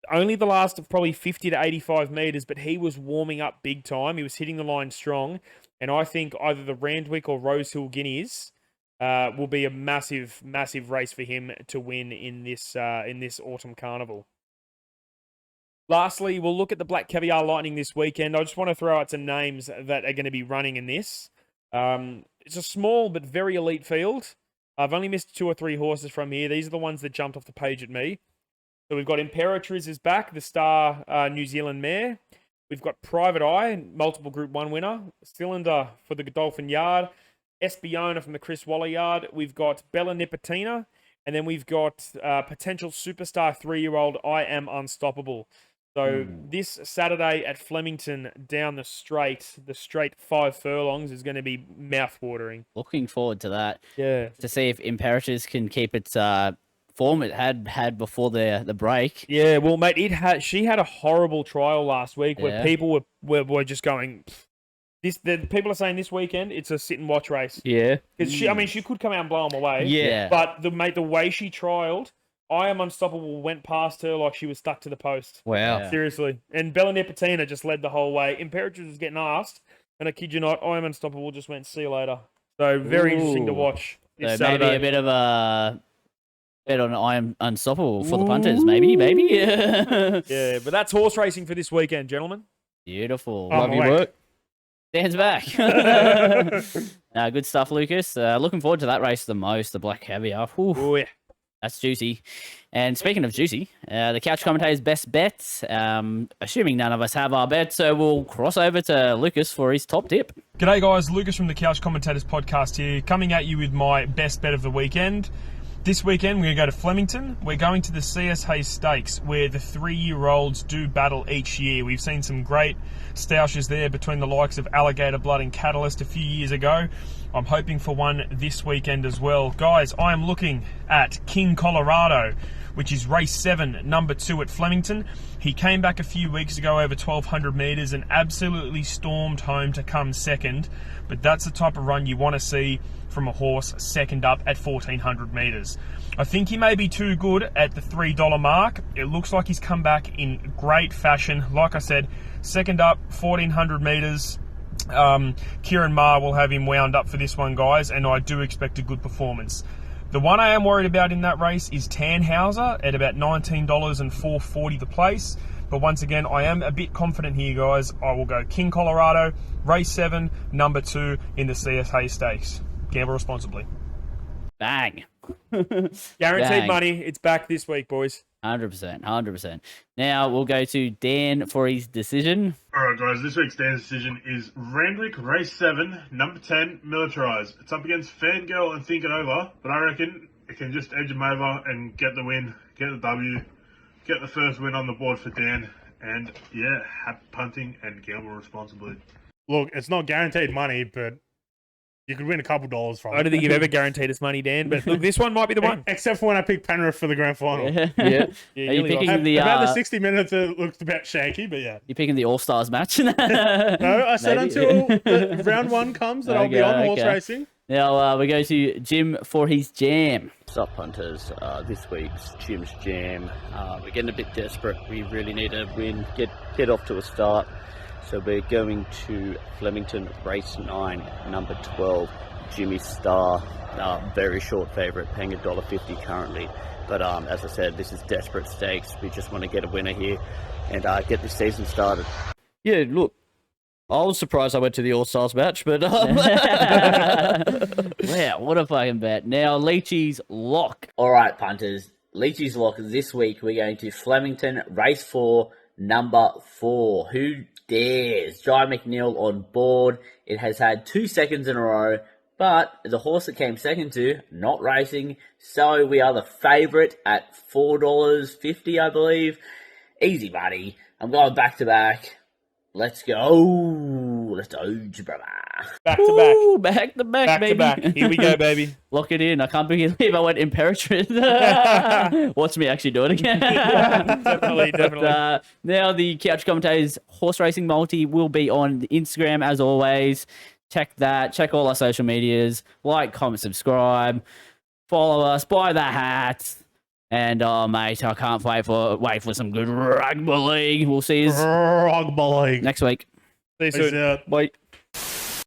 only the last of probably 50 to 85 metres, but he was warming up big time. He was hitting the line strong. And I think either the Randwick or Rosehill Guineas will be a massive, massive race for him to win in this autumn carnival. Lastly, we'll look at the Black Caviar Lightning this weekend. I just want to throw out some names that are going to be running in this. It's a small but very elite field. I've only missed 2 or 3 horses from here. These are the ones that jumped off the page at me. So we've got Imperatriz is back, the star New Zealand mare. We've got Private Eye, multiple Group 1 winner. Cylinder for the Godolphin Yard. Espiona from the Chris Waller Yard. We've got Bella Nipotina. And then we've got potential superstar 3-year-old I Am Unstoppable. So this Saturday at Flemington down the straight 5 furlongs is going to be mouth-watering. Looking forward to that. Yeah. To see if Imperatriz can keep its form it had before the break. Yeah, well, mate, she had a horrible trial last week where Yeah. people were just going. The people are saying this weekend it's a sit and watch race Yeah. because she could come out and blow them away. Yeah. But the way she trialed, I Am Unstoppable went past her like she was stuck to the post. Wow. Yeah. Seriously, and Bella Nipotina just led the whole way. Imperatriz was getting asked, and I kid you not, I Am Unstoppable just went see you later. So very interesting to Ooh. watch. So This maybe Saturday. a bit of a bet on I Am Unstoppable for the punters. Maybe. Yeah, but that's horse racing for this weekend, gentlemen. Beautiful. Oh, Love your wait. work. Stands back. Good stuff, Lucas. Looking forward to that race the most, the Black Caviar. Whew, Oh yeah. that's juicy. And speaking of juicy, the Couch Commentator's best bets, assuming none of us have our bet, so we'll cross over to Lucas for his top tip. G'day guys, Lucas from the Couch Commentators podcast here, coming at you with my best bet of the weekend. This weekend, we're going to go to Flemington. We're going to the CS Hayes Stakes, where the 3-year-olds do battle each year. We've seen some great stoushes there between the likes of Alligator Blood and Catalyst a few years ago. I'm hoping for one this weekend as well. Guys, I am looking at King Colorado, which is race 7, number 2 at Flemington. He came back a few weeks ago over 1,200 metres and absolutely stormed home to come second. But that's the type of run you want to see from a horse second up at 1,400 metres. I think he may be too good at the $3 mark. It looks like he's come back in great fashion. Like I said, second up, 1,400 metres. Kieran Maher will have him wound up for this one, guys, and I do expect a good performance. The one I am worried about in that race is Tannhauser at about $19 and $4.40 the place. But once again, I am a bit confident here, guys. I will go King Colorado, race 7, number 2 in the CSA Stakes. Gamble responsibly. Bang. Guaranteed Bang. money. It's back this week, boys. 100%. 100%. Now we'll go to Dan for his decision. Alright guys, this week's Dan's decision is Randwick Race 7, number 10, Militarized. It's up against Fangirl and Think It Over, but I reckon it can just edge him over and get the win, get the W, get the first win on the board for Dan, and yeah, happy punting and gamble responsibly. Look, it's not guaranteed money, but you could win a couple dollars from it. I don't think you've ever guaranteed us money, Dan, but look, this one might be the one. Except for when I picked Penrith for the grand final. Yeah. Yeah. Are Yeah, you really picking the About the 60 minutes, it looked about shaky, but yeah. you picking the All Stars match? No, I said Maybe. until the round 1 comes that I'll be on horse racing. Now we go to Jim for his jam. What's up, punters? This week's Jim's Jam. We're getting a bit desperate. We really need a win, get off to a start. So we're going to Flemington, race 9, number 12, Jimmy Star. Very short favourite, paying $1.50 currently. But as I said, this is desperate stakes. We just want to get a winner here and get this season started. Yeah, look, I was surprised I went to the All-Stars match, but... Wow, what a fucking bet. Now, Leachy's lock. All right, punters. Leachy's lock this week. We're going to Flemington, race 4, number 4. Who dares? Jai McNeil on board. It has had 2 seconds in a row, but the horse it came second to, not racing. So we are the favourite at $4.50, I believe. Easy money. I'm going back to back. Let's go. Let's go, brother. Back to back. Ooh, back to back, Back baby. to back. Here we go, baby. Lock it in. I can't believe I went Imperatrice. Watch me actually do it again. Definitely. Now the Couch Commentators horse racing multi will be on the Instagram as always. Check that. Check all our social medias. Like, comment, subscribe. Follow us. Buy the hats. And mate, I can't wait for some good rugby league. We'll see you Rugby league. next week. See you Peace soon. out. Wait.